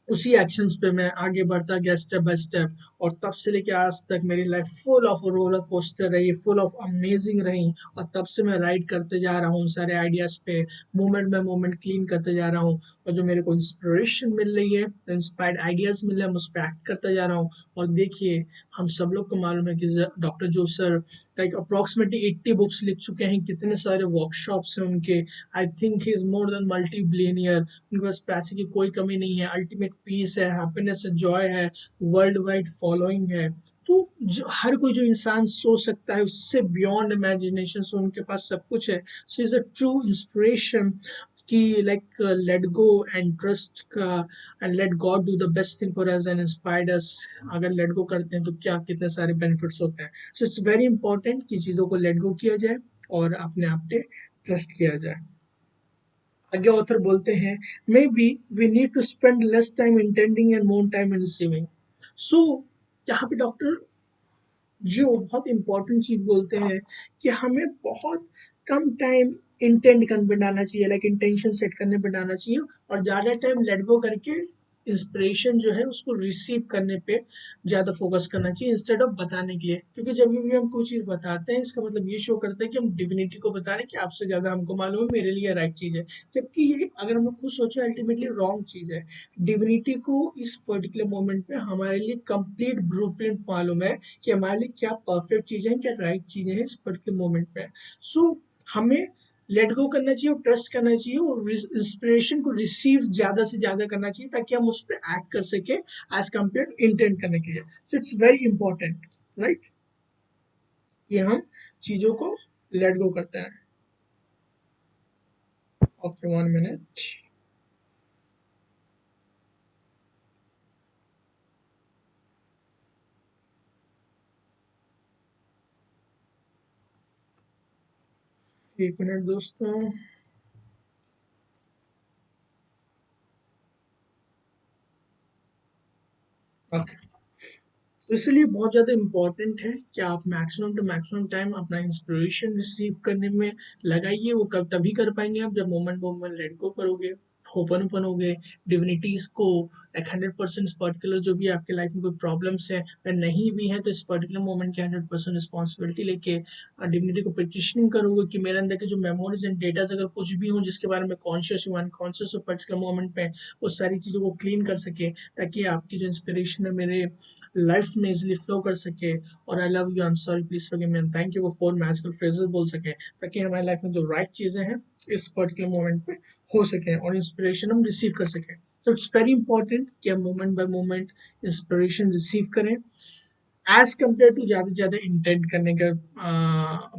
उसी एक्शंस पे मैं आगे बढ़ता गया स्टेप बाय स्टेप, और तब से लेके आज तक मेरी life full of roller coaster रही, फुल ऑफ अमेजिंग रही। और तब से मैं राइड करते जा रहा हूँ सारे आइडियाज पे, मोमेंट बाय मोमेंट क्लीन करते जा रहा हूँ। और जो मेरे को इंस्पिरेशन मिल रही है, इंस्पायर्ड आइडियाज मिल रहे हैं, मैं उस पर एक्ट करता जा रहा हूँ। और देखिए, हम सब लोग को मालूम है कि डॉक्टर जो सर लाइक अप्रोक्सीमेटली 80 बुक्स लिख चुके हैं, कितने सारे वर्कशॉप्स हैं उनके। I think he is more than multi billionaire. उनके पास पैसे की कोई कमी नहीं है, अल्टीमेट पीस है, हैप्पीनेस है, जॉय है, वर्ल्ड वाइड फॉलोइंग है। तो हर कोई जो इंसान सोच सकता है उससे बियॉन्ड इमेजिनेशन, सो उनके पास सब कुछ है। So is a true inspiration कि like let go and trust का, and let God do the best thing for us and inspired us. अगर लेट गो करते हैं तो क्या कितने सारे बेनिफिट्स होते हैं। सो इट्स वेरी इंपॉर्टेंट कि चीज़ों को लेट गो किया जाए और अपने आप पे ट्रस्ट किया जाए। आगे ऑथर बोलते हैं, maybe we need to spend less time intending and more time in receiving. So यहाँ पे डॉक्टर जो बहुत इंपॉर्टेंट चीज बोलते हैं कि हमें बहुत कम टाइम इंटेंड करने पे डालना चाहिए, लाइक इंटेंशन सेट करने पे डालना चाहिए, और ज़्यादा टाइम लेट गो करके इंस्पिरेशन जो है उसको रिसीव करने पे ज़्यादा फोकस करना चाहिए इंस्टेड ऑफ बताने के लिए। क्योंकि जब भी हम कोई चीज़ बताते हैं, इसका मतलब ये शो करता है कि हम डिविनिटी को बता रहे हैं कि आपसे ज़्यादा हमको मालूम है, मेरे लिए राइट चीज़ है। जबकि ये अगर हम लोग खुद सोचे अल्टीमेटली रॉन्ग चीज़ है। डिविनिटी को इस पर्टिकुलर मोमेंट पे हमारे लिए कंप्लीट ब्लूप्रिंट मालूम है कि हमारे लिए क्या परफेक्ट चीज़ें हैं, क्या राइट चीज़ें हैं इस पर्टिकुलर मोमेंट पे। सो हमें लेट गो करना चाहिए और ट्रस्ट करना चाहिए, और इंस्पिरेशन को रिसीव ज़्यादा से ज़्यादा करना चाहिए ताकि हम उस पर एक्ट कर सके एज कम्पेयर टू इंटेंट करने के लिए। सो इट्स वेरी इंपॉर्टेंट, राइट, कि हम चीज़ों को लेट गो करते हैं। Okay, 1 minute. एक मिनट दोस्तों। ओके, तो इसलिए बहुत ज़्यादा इम्पोर्टेंट है कि आप मैक्सिमम टू मैक्सिमम टाइम अपना इंस्पिरेशन रिसीव करने में लगाइए। वो कब तभी कर पाएंगे आप जब मोमेंट मोमेंट लेट गो करोगे, ओपन हो गए डिविनिटीज को, लाइक 100% पर्टिकुलर जो भी आपके लाइफ में कोई प्रॉब्लम्स है, अगर नहीं भी है तो इस पर्टिकुलर मोमेंट की 100% रिस्पॉन्सिबिलिटी लेके डिविनिटी को पिटिशनिंग करोगे कि मेरे अंदर के जो मेमोरीज एंड डेटाज अगर कुछ भी हो जिसके बारे में कॉन्शियस हूँ, अनकॉन्शियस हो पर्टिकुलर मोमेंट पे, वो सारी चीज़ों को क्लीन कर सके, ताकि आपकी जो इंस्पिरेशन है मेरे लाइफ में इजिली फ्लो कर सके। और I love you, I am sorry, please forgive me, thank you, वो 4 मैजिकल फ्रेजेस बोल सके, ताकि हमारी लाइफ में जो राइट चीज़ें हैं इस पर्टिकुलर मोमेंट पे हो सके और इंस्पिरेशन हम रिसीव कर सकें। तो इट्स वेरी इंपॉर्टेंट कि हम moment bye moment inspiration receive करें एज कम्पेयर टू ज़्यादा से ज़्यादा इंटेंट करने के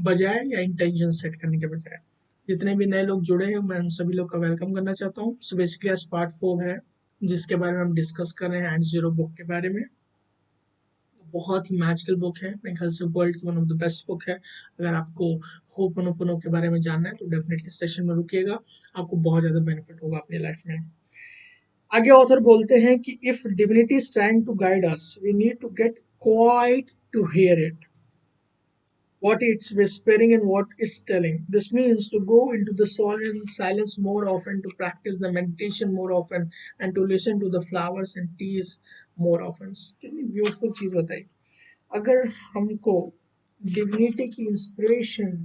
बजाय या इंटेंशन सेट करने के बजाय। जितने भी नए लोग जुड़े हैं मैं उन सभी लोग का वेलकम करना चाहता हूँ। सो बेसिकली आज पार्ट 4 है जिसके बारे में हम डिस्कस कर रहे हैं एंड जीरो बुक के बारे में। बहुत ही मैजिकल बुक है, मेरे ख्याल से वर्ल्ड की one of the best book है। अगर आपको होपनोपोनो के बारे में जानना है तो डेफिनेटली सेशन में रुकिएगा, आपको बहुत ज़्यादा बेनिफिट होगा अपनी लाइफ में। आगे ऑथर बोलते हैं कि if divinity is trying to guide us we need to get quiet to hear it what it's whispering and what it's telling. This means to go into the silence more often, to practice the meditation more often, and to listen to the flowers and trees more often. कितनी beautiful चीज बताई। अगर हमको divinity की inspiration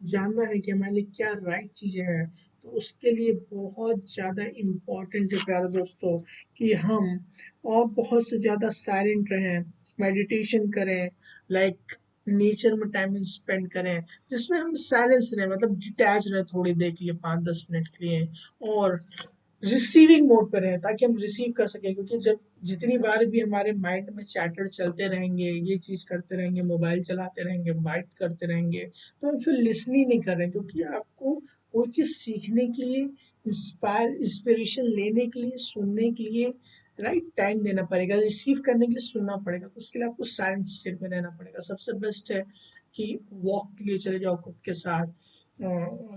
जानना है कि हमारे लिए क्या राइट चीजें हैं, तो उसके लिए बहुत ज़्यादा इम्पोर्टेंट है प्यारे दोस्तों कि हम और बहुत से ज़्यादा साइलेंट रहें, मेडिटेशन करें, लाइक नेचर में टाइम स्पेंड करें जिसमें हम साइलेंस रहें, मतलब डिटैच रहें थोड़ी देर के लिए, 5-10 मिनट के लिए, और रिसीविंग मोड पे रहें ताकि हम रिसीव कर सकें। क्योंकि जब जितनी बार भी हमारे माइंड में चैटर चलते रहेंगे, ये चीज़ करते रहेंगे, मोबाइल चलाते रहेंगे, बात करते रहेंगे, तो हम फिर लिसन ही नहीं कर रहे हैं। क्योंकि आपको कोई चीज़ सीखने के लिए, इंस्पिरेशन लेने के लिए, सुनने के लिए राइट टाइम देना पड़ेगा, रिसीव करने के लिए सुनना पड़ेगा, तो उसके लिए आपको साइलेंट स्टेट में रहना पड़ेगा। सबसे बेस्ट है कि वॉक के लिए चले जाओ खुद के साथ,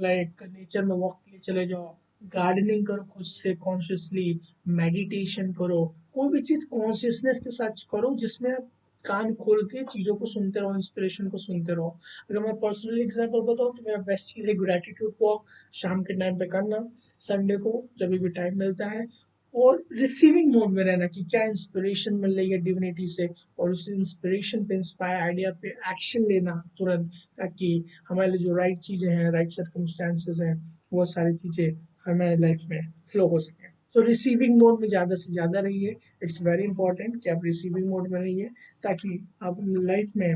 लाइक नेचर में वॉक के लिए चले जाओ, गार्डनिंग करो खुद से कॉन्शियसली, मेडिटेशन करो, कोई भी चीज़ कॉन्शियसनेस के साथ करो जिसमें आप कान खोल के चीज़ों को सुनते रहो, इंस्पिरेशन को सुनते रहो। अगर मैं पर्सनल एग्जांपल बताऊँ तो मेरा बेस्ट चीज़ है ग्रेटिट्यूड वॉक, शाम के टाइम पे करना, संडे को जब भी टाइम मिलता है, और रिसीविंग मोड में रहना कि क्या इंस्पिरेशन मिल रही है डिविनिटी से, और उस इंस्पिरेशन पे, इंस्पायर आइडिया पे एक्शन लेना तुरंत, ताकि हमारे लिए जो राइट चीज़ें हैं, राइट सर्कमस्टांसेस हैं, वो सारी चीज़ें हमारे लाइफ में फ्लो हो सके। सो रिसीविंग मोड में ज़्यादा से ज़्यादा रहिए। इट्स वेरी इंपॉर्टेंट कि आप रिसीविंग मोड में रहिए ताकि आप अपनी लाइफ में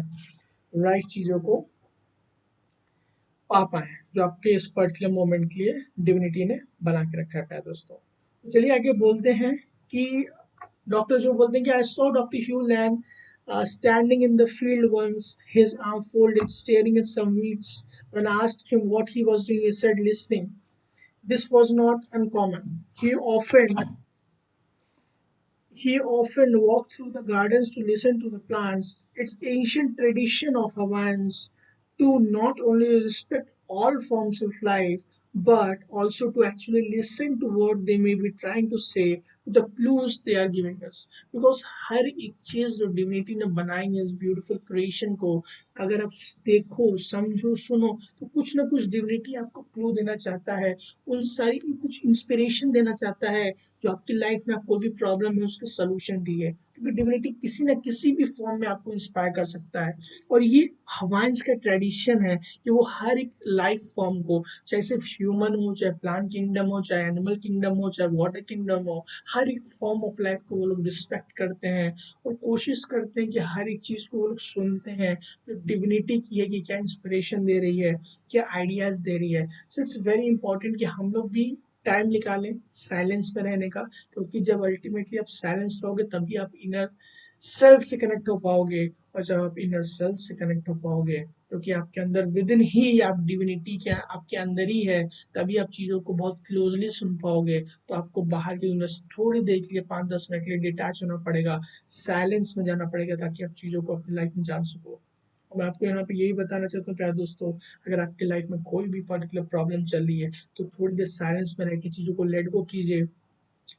राइट चीज़ों को पा पाए जो आपके इस पर्टिकुलर मोमेंट के लिए डिविनिटी ने बना के रखा है। प्यारे दोस्तों, चलिए आगे बोलते हैं कि डॉक्टर जो बोलते हैं कि I saw doctor Hew Len standing in the field once, his arm folded, staring at some weeds. When I asked him what he was doing, he said, listening. This was not uncommon. He often walked through the gardens to listen to the plants. It's ancient tradition of Hawaiians to not only respect all forms of life, but also to actually listen to what they may be trying to say, the clues they are giving us. Because हर एक चीज जो divinity ने बनाई है इस beautiful creation को, अगर आप देखो, समझो, सुनो, तो कुछ ना कुछ डिविनिटी आपको क्लू देना चाहता है, उन सारी कुछ इंस्पिरेशन देना चाहता है जो आपकी लाइफ में, आप कोई भी प्रॉब्लम है उसके सोल्यूशन दिए। क्योंकि डिविनिटी किसी न किसी भी फॉर्म में आपको इंस्पायर कर सकता है। और ये हवाइंस का ट्रेडिशन है कि वो हर एक लाइफ फॉर्म को, चाहे सिर्फ ह्यूमन हो, चाहे प्लांट किंगडम हो, चाहे एनिमल किंगडम हो, चाहे वाटर किंगडम हो, हर एक फॉर्म ऑफ लाइफ को वो लोग रिस्पेक्ट करते हैं और कोशिश करते हैं कि हर एक चीज़ को वो लोग सुनते हैं जो डिविनिटी की है, कि क्या इंस्पिरेशन दे रही है, क्या आइडियाज दे रही है। सो इट्स वेरी इंपॉर्टेंट कि हम लोग भी टाइम निकालें साइलेंस में रहने का। क्योंकि जब अल्टीमेटली आप साइलेंस रहोगे तभी आप इनर सेल्फ से कनेक्ट हो पाओगे, और जब आप इनर सेल्फ से कनेक्ट हो पाओगे, क्योंकि आपके अंदर विद इन ही आप डिविनिटी क्या आपके अंदर ही है, तभी आप चीज़ों को बहुत क्लोजली सुन पाओगे। तो आपको बाहर की दुनिया से थोड़ी देर के लिए, 5-10 मिनट के लिए डिटैच होना पड़ेगा, साइलेंस में जाना पड़ेगा ताकि आप चीज़ों को अपनी लाइफ में जान सको। मैं आपको यहाँ पे यही बताना चाहता हूँ प्यारे दोस्तों, अगर आपकी लाइफ में कोई भी पर्टिकुलर प्रॉब्लम चल रही है तो थोड़ी देर साइलेंस में रह के चीज़ों को लेट गो कीजिए,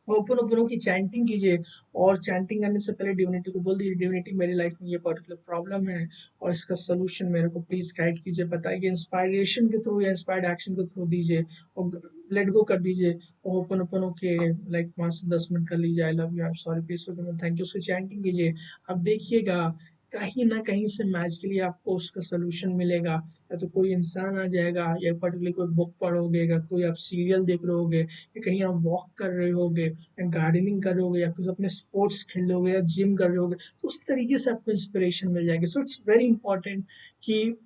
ओपन ओपनों की चैंटिंग कीजिए, और चैंटिंग करने से पहले डिविनिटी को बोल दीजिए, डिविनिटी मेरी लाइफ में ये पर्टिकुलर प्रॉब्लम है और इसका सोल्यूशन मेरे को प्लीज गाइड कीजिए, बताइए, इंस्पायरेशन के थ्रू या इंस्पायर्ड एक्शन के थ्रू दीजिए, और लेट गो कर दीजिए। ओपन ओपन के लाइक 5 से 10 मिनट कर लीजिए, I love you, I am sorry, please thank you, उसकी चैंटिंग कीजिए। अब देखिएगा कहीं ना कहीं से मैजिकली आपको उसका सोल्यूशन मिलेगा। या तो कोई इंसान आ जाएगा, या पर्टिकुलरली कोई बुक पढ़ोगे, या कोई आप सीरियल देख रहे होगे, या कहीं आप वॉक कर रहे होगे, या गार्डनिंग कर रहे होगे, या कुछ अपने स्पोर्ट्स खेल रहे होगे, या जिम कर रहे होगे, तो उस तरीके से आपको इंस्पिरेशन मिल जाएगी। सो इट्स वेरी इंपॉर्टेंट कि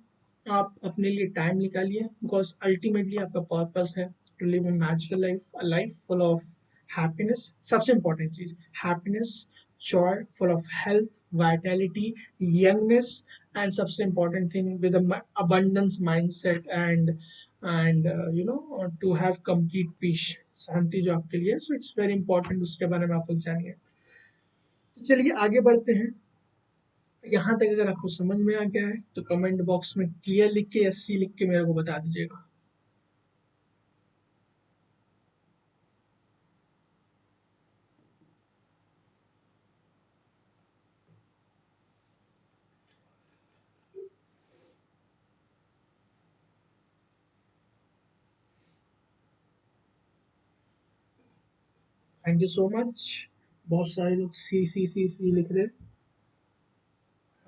आप अपने लिए टाइम निकालिए, बिकॉज अल्टीमेटली आपका पर्पस है to live a magical life, a life full of happiness. सबसे इंपॉर्टेंट चीज happiness, joy, full of health, vitality, youngness, and सबसे important thing with a abundance mindset and and to have complete peace, शांति जो आपके लिए, सो it's very important, उसके बारे में आप लोग जानिए। तो चलिए आगे बढ़ते हैं। यहाँ तक अगर आपको समझ में आ गया है तो कमेंट बॉक्स में क्लियर लिख के, एससी लिख के मेरे को बता दीजिएगा। Thank you so much. बहुत सारे लोग सी लिख रहे हैं।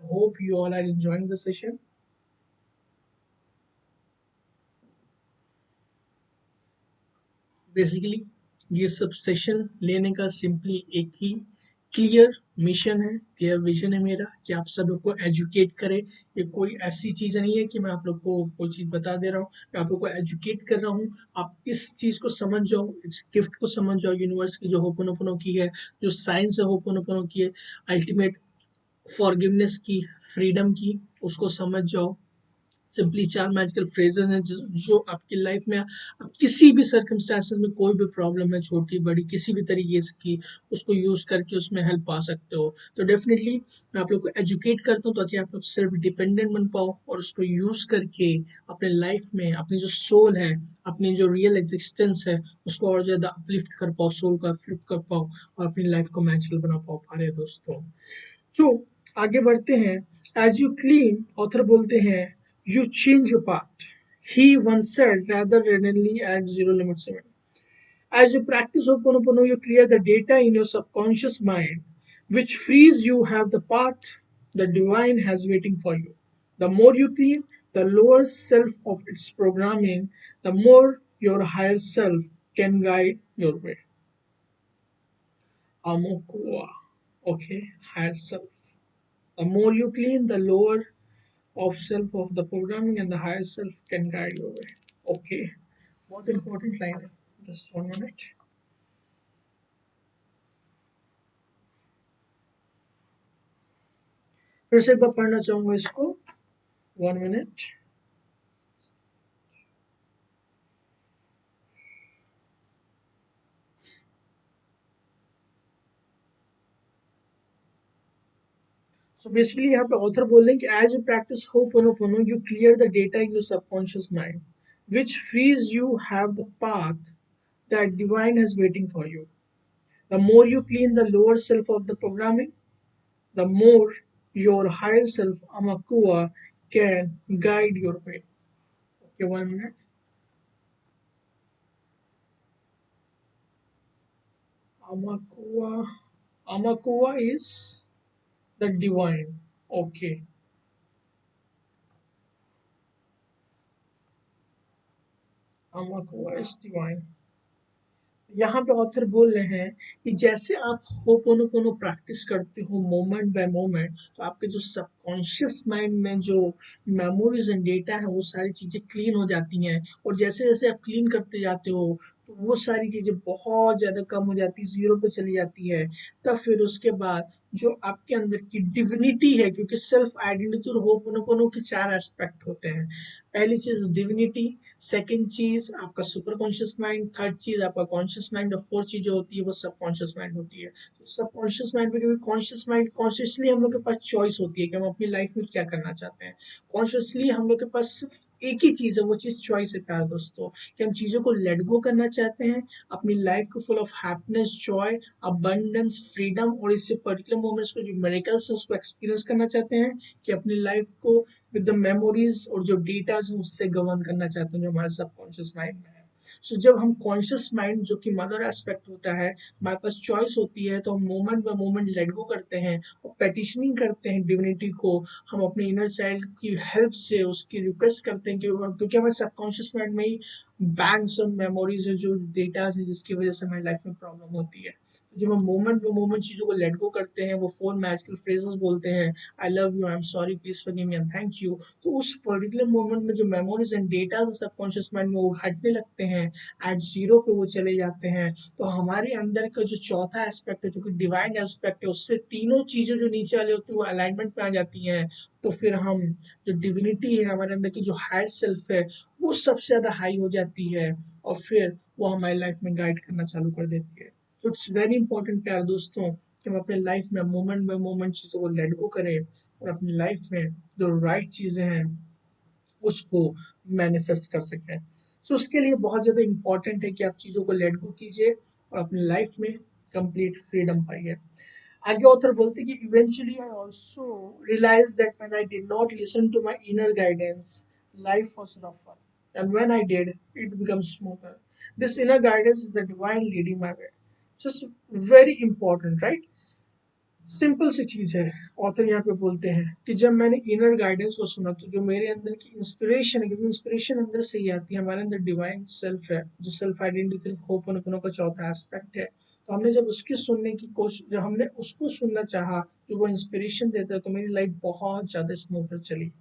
Hope you all are enjoying the session. Basically ये सब सेशन लेने का सिंपली एक ही क्लियर मिशन है, क्लियर विजन है मेरा, कि आप सब लोग को एजुकेट करे। ये कोई ऐसी चीज नहीं है कि मैं आप लोग को कोई चीज बता दे रहा हूँ, मैं आप लोग को एजुकेट कर रहा हूँ। आप इस चीज को समझ जाओ, इस गिफ्ट को समझ जाओ, यूनिवर्स की जो होपोनोपोनो की है, जो साइंस है होपोनोपोनो की है, अल्टीमेट फॉरगिवनेस की, फ्रीडम की, उसको समझ जाओ। सिंपली चार मैजिकल फ्रेजेस हैं जो आपकी लाइफ में आप किसी भी सर्कमस्टांसेस में, कोई भी प्रॉब्लम है छोटी बड़ी किसी भी तरीके से की, उसको यूज करके उसमें हेल्प पा सकते हो। तो डेफिनेटली मैं आप लोग को एजुकेट करता हूँ ताकि आप लोग सेल्फ डिपेंडेंट बन पाओ, और उसको यूज करके अपने लाइफ में अपनी जो सोल है, अपनी जो रियल एग्जिस्टेंस है, उसको और ज्यादा अपलिफ्ट कर पाओ, सोल को अपलिफ्ट कर पाओ, और अपनी लाइफ को मैजिकल बना पाओ प्यारे दोस्तों। तो आगे बढ़ते हैं। एज यू क्लीन, ऑथर बोलते हैं, you change your path, he once said rather randomly at zero limit 7. As you practice Ho'oponopono, you clear the data in your subconscious mind, which frees you have the path the divine has waiting for you. The more you clean the lower self of its programming, the more your higher self can guide your way. Amokuwa. Okay, higher self. The more you clean, the lower of self of the programming and the higher self can guide your way. Okay, बहुत important line है. Just 1 minute. फिर से एक बार पढ़ना चाहूंगा इसको. 1 minute. So basically यहाँ पे author बोल रहे हैं कि as you practice Ho'oponopono, you clear the data in your subconscious mind, which frees you have the path that divine is waiting for you. The more you clean the lower self of the programming, the more your higher self, Amakua, can guide your way. Okay, 1 minute. Amakua. Amakua is the divine. Okay. Amakua is divine. यहाँ पे author बोल रहे हैं कि जैसे आप ho'oponopono practice करते हो मोमेंट बाय मोमेंट, तो आपके जो सबकॉन्शियस माइंड में जो मेमोरीज एंड डेटा है वो सारी चीजें क्लीन हो जाती हैं, और जैसे जैसे आप क्लीन करते जाते हो तो वो सारी चीजें बहुत ज्यादा कम हो जाती, जीरो पे चली जाती है। तब फिर उसके बाद जो आपके अंदर की डिविनिटी है, क्योंकि सेल्फ आइडेंटिटी और होपोनोपोनो के चार एस्पेक्ट होते हैं। पहली चीज डिविनिटी, सेकंड चीज आपका सुपर कॉन्शियस माइंड, थर्ड चीज आपका कॉन्शियस माइंड, और फोर्थ चीज जो होती है वो सब कॉन्शियस माइंड होती है। तो सब कॉन्शियस माइंड में, क्योंकि कॉन्शियस माइंड कॉन्शियसली हम लोग के पास चॉइस होती है कि हम अपनी लाइफ में क्या करना चाहते हैं। कॉन्शियसली हम लोग के पास सिर्फ एक ही चीज है, वो चीज चॉइस है प्यारे दोस्तों, कि हम चीजों को लेट गो करना चाहते हैं, अपनी लाइफ को full of happiness, Joy, abundance, freedom, और इससे पर्टिकुलर मोमेंट्स को जो मेरिकल्स है उसको एक्सपीरियंस करना चाहते हैं, कि अपनी लाइफ को विद द मेमोरीज और जो डेटा है उससे गवर्न करना चाहते हैं जो हमारे सबकॉन्शियस माइंड में है। सो जब हम कॉन्शियस माइंड जो कि मदर एस्पेक्ट होता है, हमारे पास चॉइस होती है, तो हम moment bye moment let go करते हैं और पेटिशनिंग करते हैं डिविनिटी को। हम अपने इनर चाइल्ड की हेल्प से उसकी रिक्वेस्ट करते हैं कि क्योंकि हमारे सबकॉन्शियस माइंड में ही बैंक्स ऑफ मेमोरीज है, जो डेटाज है, जिसकी वजह से हमारी लाइफ में प्रॉब्लम होती है। जब हम मोमेंट बाय मोमेंट चीजों को लेट गो करते हैं, वो 4 मैजिकल फ्रेजेस बोलते हैं, I love you, I am sorry, please forgive me and thank you, तो उस पर्टिकुलर मोमेंट में जो memories and data subconscious mind में वो हटने लगते हैं, एट जीरो पे वो चले जाते हैं। तो हमारे अंदर का जो चौथा एस्पेक्ट है, जो कि डिवाइन एस्पेक्ट है, उससे तीनों चीजें जो नीचे वाली होती है वो अलाइनमेंट में आ जाती हैं। तो फिर हम जो डिविनिटी है, हमारे अंदर की जो हायर सेल्फ है, वो सबसे ज़्यादा हाई हो जाती है और फिर वो हमारी लाइफ में गाइड करना चालू कर देती है। तो इट्स वेरी इंपॉर्टेंट प्यारे दोस्तों कि हम अपने लाइफ में मोमेंट बाय मोमेंट चीज़ों को लेट गो करें और अपनी लाइफ में जो राइट चीज़ें हैं उसको मैनिफेस्ट कर सकें। सो उसके लिए बहुत ज़्यादा इंपॉर्टेंट है कि आप चीज़ों को लेट गो कीजिए और अपनी लाइफ में कंप्लीट फ्रीडम पाइए। आगे ऑथर बोलते कि eventually I also realise that when I did not listen to my inner guidance life was रफर and when I did it become smoother. This inner guidance is the divine leading my way. Just very important right. Simple सी चीज है। Author यहाँ पे बोलते हैं कि जब मैंने इनर गाइडेंस को सुना तो जो मेरे अंदर की इंस्पिरेशन है, क्योंकि इंस्पिरेशन अंदर से ही आती है, हमारे अंदर डिवाइन सेल्फ है जो सेल्फ आइडेंटिटी होपनोपनो का चौथा एस्पेक्ट है। तो हमने जब उसकी सुनने की कोशिश, जब हमने उसको सुनना चाहा जो वो इंस्पिरेशन देता है, तो मेरी लाइफ बहुत ज्यादा स्मूथ चली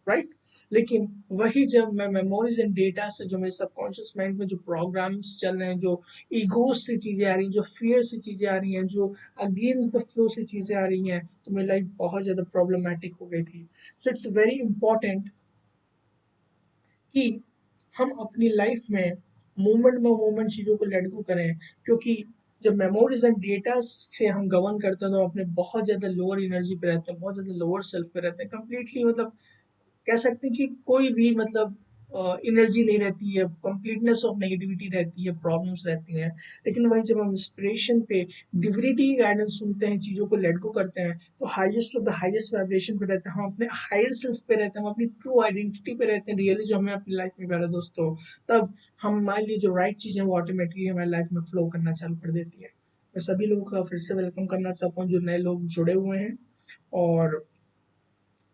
राइट। लेकिन वही जब मैं मेमोरीज एंड डेटा से, जो मेरे सबकॉन्शियस माइंड में जो प्रोग्राम्स चल रहे हैं, जो ईगोज से चीजें आ रही हैं, जो फियर से चीजें आ रही हैं, जो अगेंस्ट द फ्लो से चीजें आ रही हैं, तो मेरी लाइफ बहुत ज्यादा प्रॉब्लमेटिक हो गई थी। सो इट्स वेरी इंपॉर्टेंट कि हम अपनी लाइफ में मोमेंट चीजों को लेट गो करें, क्योंकि जब मेमोरीज एंड डेटा से हम गवर्न करते हैं तो अपने बहुत ज्यादा लोअर एनर्जी पे रहते हैं, बहुत ज्यादा लोअर सेल्फ पे रहते हैं, कंप्लीटली मतलब कह सकते हैं कि कोई भी मतलब एनर्जी नहीं रहती है, कंप्लीटनेस ऑफ नेगेटिविटी रहती है, प्रॉब्लम्स रहती हैं। लेकिन वही जब हम इंस्पिरेशन पे डिविनिटी की गाइडेंस सुनते हैं, चीज़ों को लेट गो करते हैं, तो highest of the highest vibration पे रहते हैं, हम अपने हायर सेल्फ पे रहते हैं, हम अपनी ट्रू आइडेंटिटी पे रहते हैं, रियली जो हमें अपनी लाइफ में प्यारे दोस्तों, तब हम हमारे लिए जो राइट चीज़ें वो ऑटोमेटिकली हमारी लाइफ में फ्लो करना चालू कर देती है। मैं सभी लोगों का फिर से वेलकम करना चाहता हूँ जो नए लोग जुड़े हुए हैं। और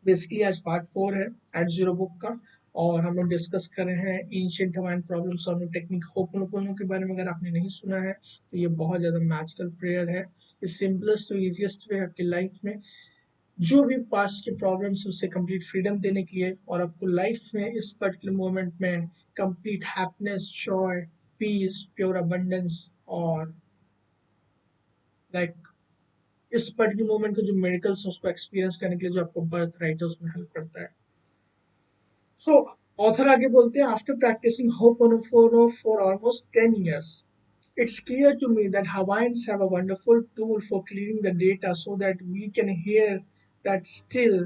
बेसिकली आज पार्ट 4 है एट जीरो बुक का, और हम लोग डिस्कस कर रहे हैं ancient Hawaiian problem solving technique ho'oponopono के बारे में। अगर आपने नहीं सुना है तो ये बहुत ज़्यादा मैजिकल प्रेयर है। ये सिंपलेस्ट और इजीएस्ट वे आपकी लाइफ में जो भी पास्ट के प्रॉब्लम्स उससे कंप्लीट फ्रीडम देने के लिए, और आपको लाइफ में इस पर्टिकुलर मोमेंट में complete happiness, joy, peace, pure abundance और लाइक इस पर्टिकुलर मोमेंट के जो मेडिकल्स उसको एक्सपीरियंस करने के लिए जो आपको बर्थ राइट है उसमें हेल्प करता है। सो ऑथर आगे बोलते हैं, after practising Ho'oponopono for almost 10 years, it's clear to me that Hawaiians have a wonderful tool for clearing the data so that we can hear that still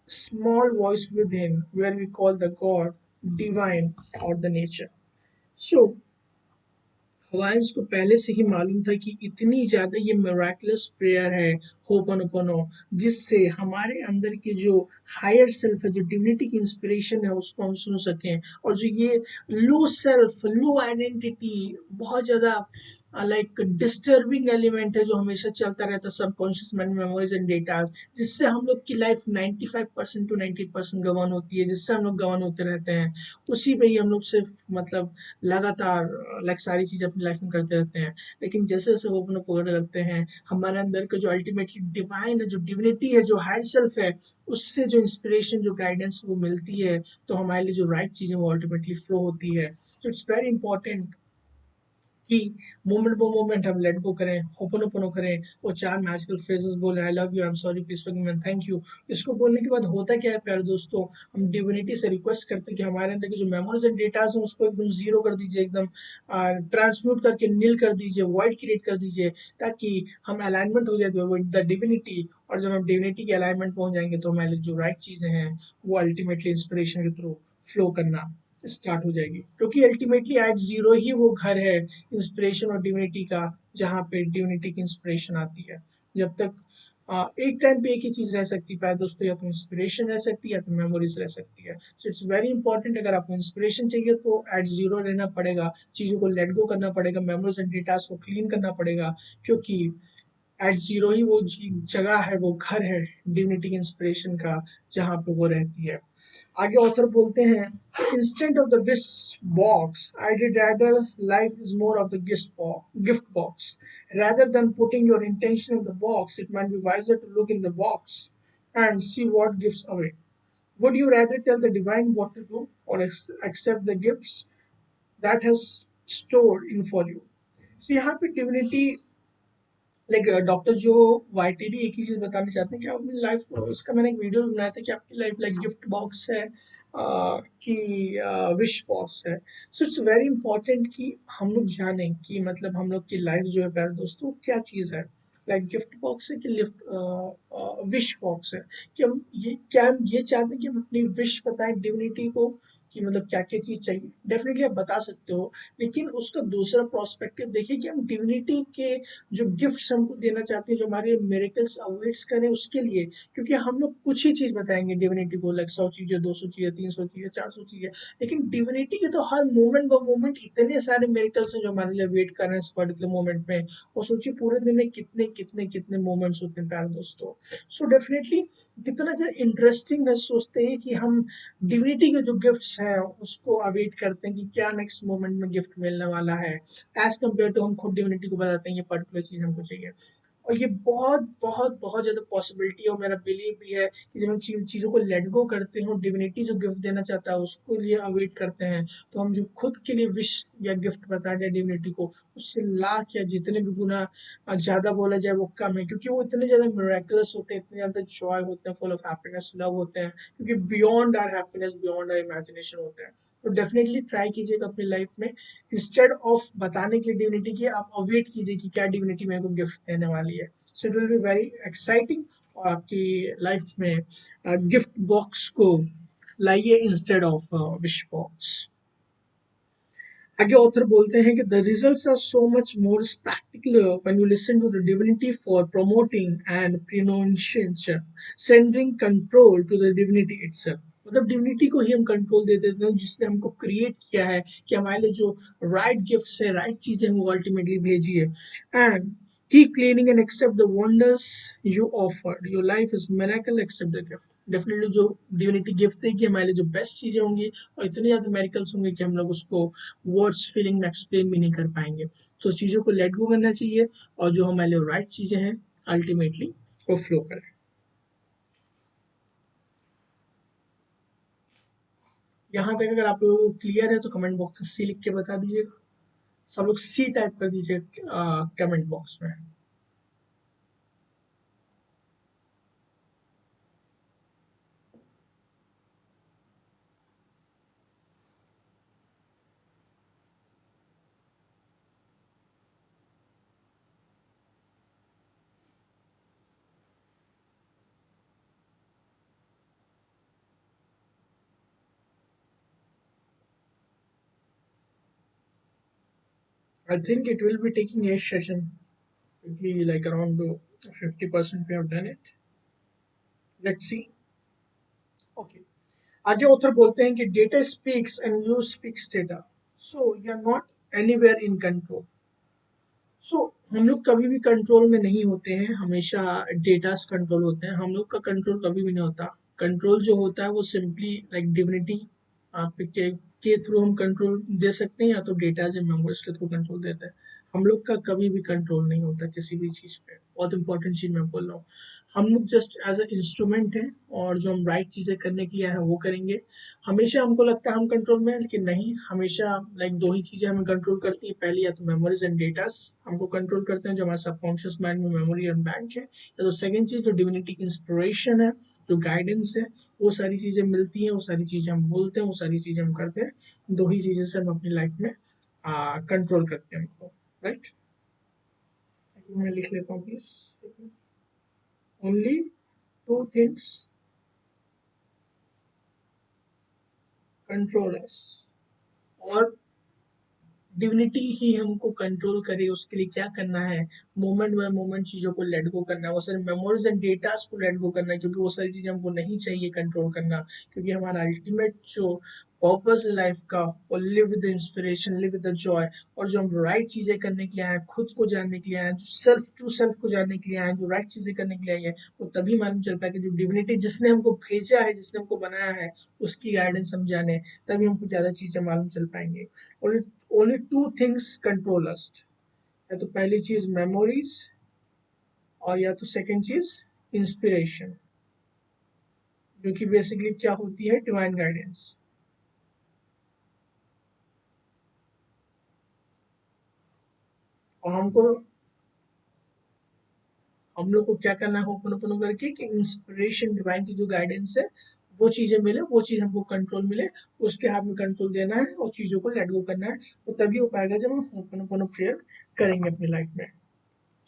small voice within, where we call the God, divine, or the nature. So हवाइंस को पहले से ही मालूम था कि इतनी ज्यादा ये miraculous prayer है होपनोपनो, जिससे हमारे अंदर की जो हायर सेल्फ है, जो डिविनिटी की इंस्पिरेशन है, उसको हम सुन सकें। और जो ये लो सेल्फ, लो आइडेंटिटी, बहुत ज्यादा लाइक डिस्टर्बिंग एलिमेंट है जो हमेशा चलता रहता है subconscious mind, memories and data, जिससे हम लोग की लाइफ 95% टू 90% गवन होती है, जिससे हम लोग गवन होते रहते हैं, उसी पे ही हम लोग सिर्फ मतलब लगातार लाइक सारी चीज़ अपनी लाइफ में करते रहते हैं। लेकिन जैसे जैसे वो अपने पकड़ करते हैं, हमारे अंदर का जो अल्टीमेटली डिवाइन है, जो डिविनिटी है, जो हायर सेल्फ है, उससे जो इंस्पिरेशन, जो गाइडेंस वो मिलती है, तो हमारे लिए जो राइट चीज़ें वो अल्टीमेटली फ्लो होती है। तो इट्स वेरी इंपॉर्टेंट कि मोमेंट बाय मोमेंट हम लेट गो करें, होपनोपनो करें, और चार मैजिकल फ्रेजेस बोले, I love you, I am sorry, please forgive me, thank you. इसको बोलने के बाद होता क्या है प्यारे दोस्तों, हम डिविनिटी से रिक्वेस्ट करते हैं कि हमारे अंदर की जो मेमोरीज एंड डेटा है उसको एकदम जीरो कर दीजिए, एकदम ट्रांसम्यूट करके नील कर दीजिए, वाइड क्रिएट कर दीजिए, ताकि हम अलाइनमेंट हो जाए विद द डिविनिटी। और जब हम डिविनिटी के अलाइनमेंट पहुंच जाएंगे तो हमारे लिए जो राइट चीजें हैं वो अल्टीमेटली इंस्पिरेशन के थ्रू फ्लो करना स्टार्ट हो जाएगी, क्योंकि अल्टीमेटली एट जीरो ही वो घर है इंस्पिरेशन और डिविनिटी का, जहाँ पे डिविनिटी की इंस्पिरेशन आती है। जब तक एक टाइम पे एक ही चीज रह सकती है दोस्तों, या तो इंस्पिरेशन रह सकती है या तो मेमोरीज रह सकती है। सो इट्स वेरी इंपॉर्टेंट, अगर आपको इंस्पिरेशन चाहिए तो एट जीरो रहना पड़ेगा, चीजों को लेट गो करना पड़ेगा, मेमोरीज एंड डेटा को क्लीन करना पड़ेगा, क्योंकि एट जीरो ही वो जगह है, वो घर है डिविनिटी इंस्पिरेशन का, जहाँ पे वो रहती है। आगे ऑथर बोलते हैं, instant of the wish box I did rather life is more of the gift box, rather than putting your intention in the box, it might be wiser to look in the box and see what gives away. Would you rather tell the divine what to do, or accept the gifts that has stored in for you? So यहाँ पे divinity like doctor जो वाइटिली एक ही चीज बताना चाहते हैं कि आप अपनी लाइफ, उसका मैंने एक वीडियो भी बनाया था कि आपकी लाइफ लाइक गिफ्ट बॉक्स है कि विश बॉक्स है। सो इट्स वेरी इंपॉर्टेंट कि हम लोग जानें कि मतलब हम लोग की लाइफ जो है प्यारे दोस्तों क्या चीज़ है। लाइक गिफ्ट बॉक्स है कि लिफ्ट विश बॉक्स है, कि हम ये क्या हम ये चाहते हैं कि हम अपनी विश बताएं डिविनिटी को कि मतलब क्या क्या चीज़ चाहिए। डेफिनेटली आप बता सकते हो, लेकिन उसका दूसरा प्रोस्पेक्टिव देखिए कि हम डिविनिटी के जो गिफ्ट्स हमको देना चाहते हैं, जो हमारे मिरेकल्स अवेट्स करें उसके लिए। क्योंकि हम लोग कुछ ही चीज बताएंगे डिविनिटी को, लाइक 100 चीजें, 200 चीजें, 300 चीजें, 400 चीजें, लेकिन डिविनिटी के तो हर मोमेंट बाय मोमेंट इतने सारे मिरेकल्स हैं जो हमारे लिए वेट कर रहे हैं इस पर्टिकुलर मोमेंट में। और सोचिए पूरे दिन में कितने कितने कितने मोमेंट्स होते हैं प्यारे दोस्तों। सो डेफिनेटली कितना ज्यादा इंटरेस्टिंग है, सोचते हैं कि हम डिविनिटी के जो गिफ्ट्स हैं उसको अवेट करते हैं कि क्या नेक्स्ट मोमेंट में गिफ्ट मिलने वाला है, एज कम्पेयर टू हम खुद डिविनिटी को बताते हैं ये पर्टिकुलर चीज हमको चाहिए। और ये बहुत बहुत बहुत ज्यादा पॉसिबिलिटी है, और मेरा बिलीव भी है कि जब हम चीजों को लेट गो करते हैं, डिविनिटी जो गिफ्ट देना चाहता है उसको लिए अवेट करते हैं, तो हम जो खुद के लिए विश या गिफ्ट बताते हैं डिविनिटी को, उससे लाख या जितने भी गुना ज्यादा बोला जाए वो कम है। क्योंकि वो इतने ज्यादा मिरेकल्स होते हैं, इतने ज्यादा जॉय होते हैं, फुल ऑफ हैप्पीनेस, लव होते हैं, क्योंकि beyond our happiness, beyond our imagination होते हैं। तो डेफिनेटली ट्राई कीजिएगा अपनी लाइफ में, इंस्टेड ऑफ बताने के लिए डिविनिटी की, आप अवेट कीजिए कि क्या डिविनिटी मेरे को गिफ्ट देने वाली है। So it will be very exciting, और आपकी लाइफ में गिफ्ट बॉक्स को लाइए इंस्टेड ऑफ विश बॉक्स। आगे ऑथर बोलते हैं कि the results are so much more spectacular when you listen to the divinity for promoting and pronunciation, sending control to the divinity itself. मतलब divinity को ही हम कंट्रोल दे देते हैं जिसने हमको क्रिएट किया है, कि हमारे लिए जो राइट गिफ्ट्स है, राइट चीजें वो अल्टीमेटली भेजिए। And keep cleaning and accept the wonders you offered. Your life is miracle, accept the gift. Definitely जो डिविनिटी गिफ्ट देगी हमारे लिए जो बेस्ट चीजें होंगी, और इतने ज्यादा मेरिकल्स होंगे कि हम लोग उसको वर्ड्स फीलिंग में एक्सप्लेन भी नहीं कर पाएंगे। तो चीजों को लेट गो करना चाहिए, और जो हमारे लिए राइट चीजें हैं अल्टीमेटली वो फ्लो करें। यहाँ तक अगर आप लोगों को क्लियर है तो कमेंट बॉक्स में सी लिख के बता दीजिएगा। सब लोग सी टाइप कर दीजिए कमेंट बॉक्स में। I think it will be taking a session, क्योंकि like around 50% we have done it. Let's see. Okay. आगे ऑथर बोलते हैं कि data speaks and you speaks data, so you are not anywhere in control. So हम लोग कभी भी control में नहीं होते हैं, हमेशा डेटा कंट्रोल होते हैं, हम लोग का कंट्रोल कभी भी नहीं होता। कंट्रोल जो होता है वो सिंपली लाइक डिविनिटी आप के थ्रू हम कंट्रोल दे सकते हैं, या तो डेटा या मेमोरीज के थ्रू कंट्रोल देते हैं। हम लोग का कभी भी कंट्रोल नहीं होता किसी भी चीज पे। बहुत इंपॉर्टेंट चीज मैं बोल रहा हूँ, हम लोग जस्ट एज अ इंस्ट्रूमेंट हैं, और जो हम राइट चीजें करने के लिए है वो करेंगे। हमेशा हमको लगता है हम कंट्रोल में हैं, लेकिन नहीं, हमेशा लाइक दो ही चीजें हमें कंट्रोल करती है। पहली या तो मेमोरीज एंड डेटास हमको कंट्रोल करते हैं, जो हमारे सबकॉन्शियस माइंड में मेमोरी एंड बैंक है, या तो सेकंड चीज जो डिविनिटी की इंस्पिरेशन है, जो गाइडेंस है, वो सारी चीजें मिलती हैं, वो सारी चीजें हम बोलते हैं, वो सारी चीजें हम करते हैं। दो ही चीजें से हम अपनी लाइफ में कंट्रोल करते हैं हमको, राइट। मैं लिख लेता हूँ please. Only two things control us, और डिविनिटी ही हमको कंट्रोल करे उसके लिए क्या करना है, मोमेंट बाय मोमेंट चीजों को लेट गो करना है, वो सारे मेमोरीज एंड डेटास को लेट गो करना है, क्योंकि वो सारी चीजें हमको नहीं चाहिए कंट्रोल करना। क्योंकि हमारा अल्टीमेट जो पर्पस है लाइफ का, वो live with inspiration, live with Joy. और जो हम राइट चीजें करने के लिए आए हैं, खुद को जानने के लिए आए हैं, जो सेल्फ टू सेल्फ को जानने के लिए आए हैं, जो राइट चीजें करने के लिए आए हैं, वो तभी मालूम चल पाएगा जो डिविनिटी जिसने हमको भेजा है, जिसने हमको बनाया है, उसकी गाइडेंस हम जाने, तभी हमको ज्यादा चीजें मालूम चल पाएंगे। और ओनली टू थिंग्स कंट्रोल अस, या तो पहली चीज मेमोरीज, और या तो सेकंड चीज इंस्पिरेशन, जो कि बेसिकली क्या होती है, डिवाइन गाइडेंस। और हमको हम लोग को क्या करना है होपनोपोनो करके कि इंस्पिरेशन डिवाइन की जो गाइडेंस है वो चीजें मिले, वो चीज हमको कंट्रोल मिले, उसके हाथ में कंट्रोल देना है और चीजों को लेट गो करना है। तो तभी हो पाएगा जब हम होपनोपोनो प्रेयर करेंगे अपनी लाइफ में,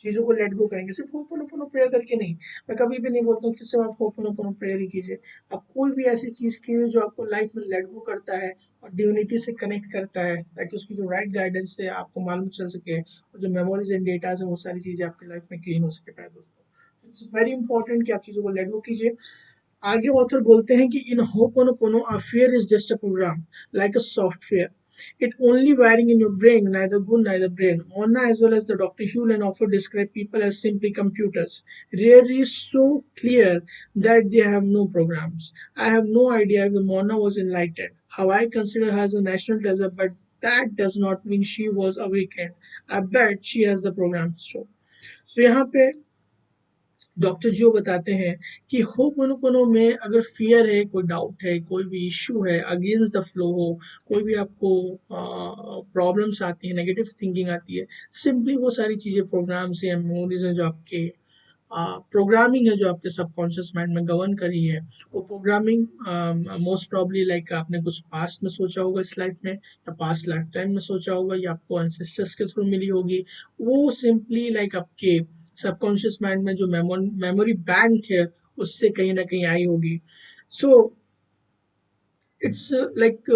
चीजों को लेट गो करेंगे। सिर्फ होपनोपोनो प्रेयर करके नहीं, मैं कभी भी नहीं बोलता हूँ कि सिर्फ आप होपनोपोनो प्रेयर ही कीजिए। आप कोई भी ऐसी चीज कीजिए जो आपको लाइफ में लेट गो करता है और डिविनिटी से कनेक्ट करता है, ताकि उसकी जो राइट गाइडेंस है आपको मालूम चल सके और जो मेमोरीज एंड डेटा है वो सारी चीजें आपकी लाइफ में क्लीन हो सके। पाए दोस्तों, इट्स वेरी इंपॉर्टेंट कि आप चीजों को लेट गो कीजिए। आगे ऑथर बोलते हैं कि इन ho'oponopono a fear is just a program like a software, it only wiring in your brain, neither good neither brain. Mona as well as the Dr. Hewlett often describe people as simply computers, rarely so clear that they have no programs. I have no idea if Mona was enlightened, how I consider her as a national treasure, but that does not mean she was awakened. I bet she has the programs too. So यहाँ पे doctor जो बताते हैं कि ho'oponopono में अगर fear है, कोई डाउट है, कोई भी इश्यू है, अगेंस्ट द फ्लो हो, कोई भी आपको प्रॉब्लम्स आती है, नेगेटिव थिंकिंग आती है, सिंपली वो सारी चीज़ें प्रोग्राम्स या मेमोरीज हैं जो आपके प्रोग्रामिंग है जो आपके सबकॉन्शियस माइंड में गवर्न करी है। वो प्रोग्रामिंग मोस्ट प्रॉब्ली लाइक आपने कुछ पास्ट में सोचा होगा इस लाइफ में, या पास्ट लाइफ टाइम में सोचा होगा, या आपको एंसेस्टर्स के थ्रू मिली होगी। वो सिंपली लाइक आपके सबकॉन्शियस माइंड में जो मेमोरी बैंक है उससे कहीं ना कहीं आई होगी। So it's like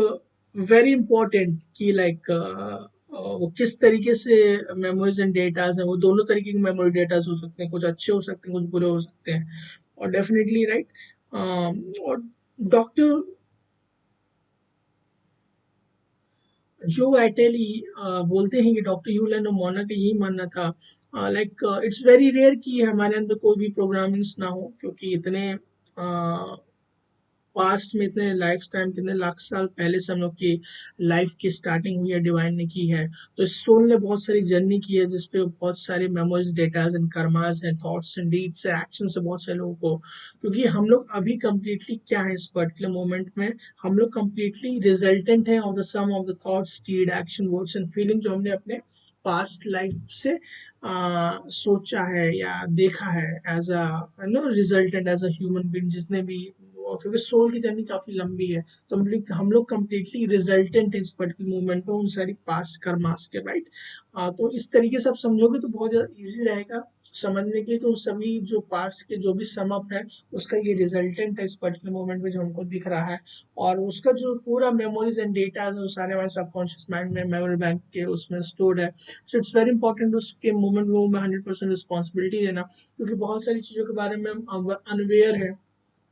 very important कि लाइक वो किस तरीके से मेमोरीज एंड डेटाज हैं। वो दोनों तरीके के मेमोरी डेटाज हो सकते हैं, कुछ अच्छे हो सकते हैं, कुछ बुरे हो सकते हैं, और डेफिनेटली राइट। और डॉक्टर जो एटेली बोलते हैं कि डॉक्टर ह्यूलन और मोना का यही मानना था, लाइक इट्स वेरी रेयर कि हमारे अंदर कोई भी प्रोग्रामिंग्स ना हो, क्योंकि इतने पास्ट में, इतने लाइफ टाइम, कितने लाख साल पहले से हम लोग की लाइफ की स्टार्टिंग हुई है, डिवाइन ने की है। तो इस सोल ने बहुत सारी जर्नी की है जिसपे बहुत सारे memories, datas and karmas and thoughts and deeds and action से बहुत सारे लोगों को, क्योंकि हम लोग अभी कंप्लीटली क्या है इस पर्टिकुलर मोमेंट में, हम लोग कंप्लीटली रिजल्टेंट है of the sum of the thoughts, deed, action, words and feeling जो हमने अपने पास्ट लाइफ से सोचा है या देखा है as a no resultant as a human being जितने भी। क्योंकि सोल की जर्नी काफी लंबी है, तो हम लोग कंप्लीटली रिजल्टेंट इस पर्टिकुलर मूवमेंट में उन सारी पास कर्मास के, राइट। तो इस तरीके से आप समझोगे तो बहुत ज्यादा इजी रहेगा समझने के लिए। तो सभी जो पास के जो भी सम अप है उसका ये रिजल्टेंट है इस पर्टिकुलर मोमेंट में जो हमको दिख रहा है, और उसका जो पूरा मेमोरीज एंड डेटा है वो सारे हमारे सबकॉन्शियस माइंड में मेमोरी बैंक के उसमें स्टोर्ड है। सो इट्स वेरी इंपॉर्टेंट उसके मूवमेंट में 100% रिस्पॉन्सिबिलिटी लेना, क्योंकि बहुत सारी चीजों के बारे में हम अनवेयर है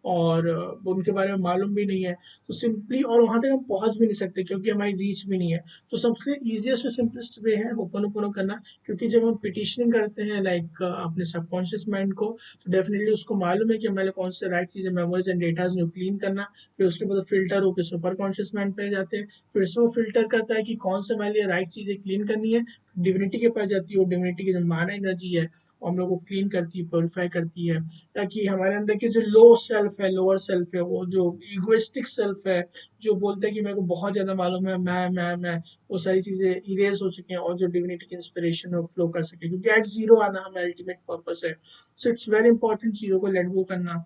और उनके बारे में मालूम भी नहीं है। तो सिंपली, और वहां तक हम पहुंच भी नहीं सकते क्योंकि हमारी रीच भी नहीं है। तो सबसे इजीएस्ट और सिंपलेस्ट वे है ओपन करना, क्योंकि जब हम पिटिशनिंग करते हैं लाइक अपने सबकॉन्शियस माइंड को, तो डेफिनेटली उसको मालूम है कि हमारे कौन से राइट चीजें, मेमोरीज एंड डेटाज को क्लीन करना। फिर उसके बाद फिल्टर होकर सुपर कॉन्शियस माइंड पे जाते हैं, फिर से वो फिल्टर करता है कि कौन से हमारे लिए राइट चीजें क्लीन करनी है, डिविनिटी के पास जाती है, वो डिविनिटी की जो माना एनर्जी है वो हम लोग को क्लीन करती है, प्योरीफाई करती है, ताकि हमारे अंदर के जो लो सेल्फ है, लोअर सेल्फ है, वो जो इगोइस्टिक सेल्फ है, जो बोलता है कि मेरे को बहुत ज्यादा मालूम है, मैं, वो सारी चीजें इरेज हो चुकी हैं, और जो डिविनिटी की इंस्पिरेशन है वो फ्लो कर सके, क्योंकि एट जीरो आना हमें अल्टीमेट पर्पस है। सो इट्स वेरी इंपॉर्टेंट चीजों को लेट गो करना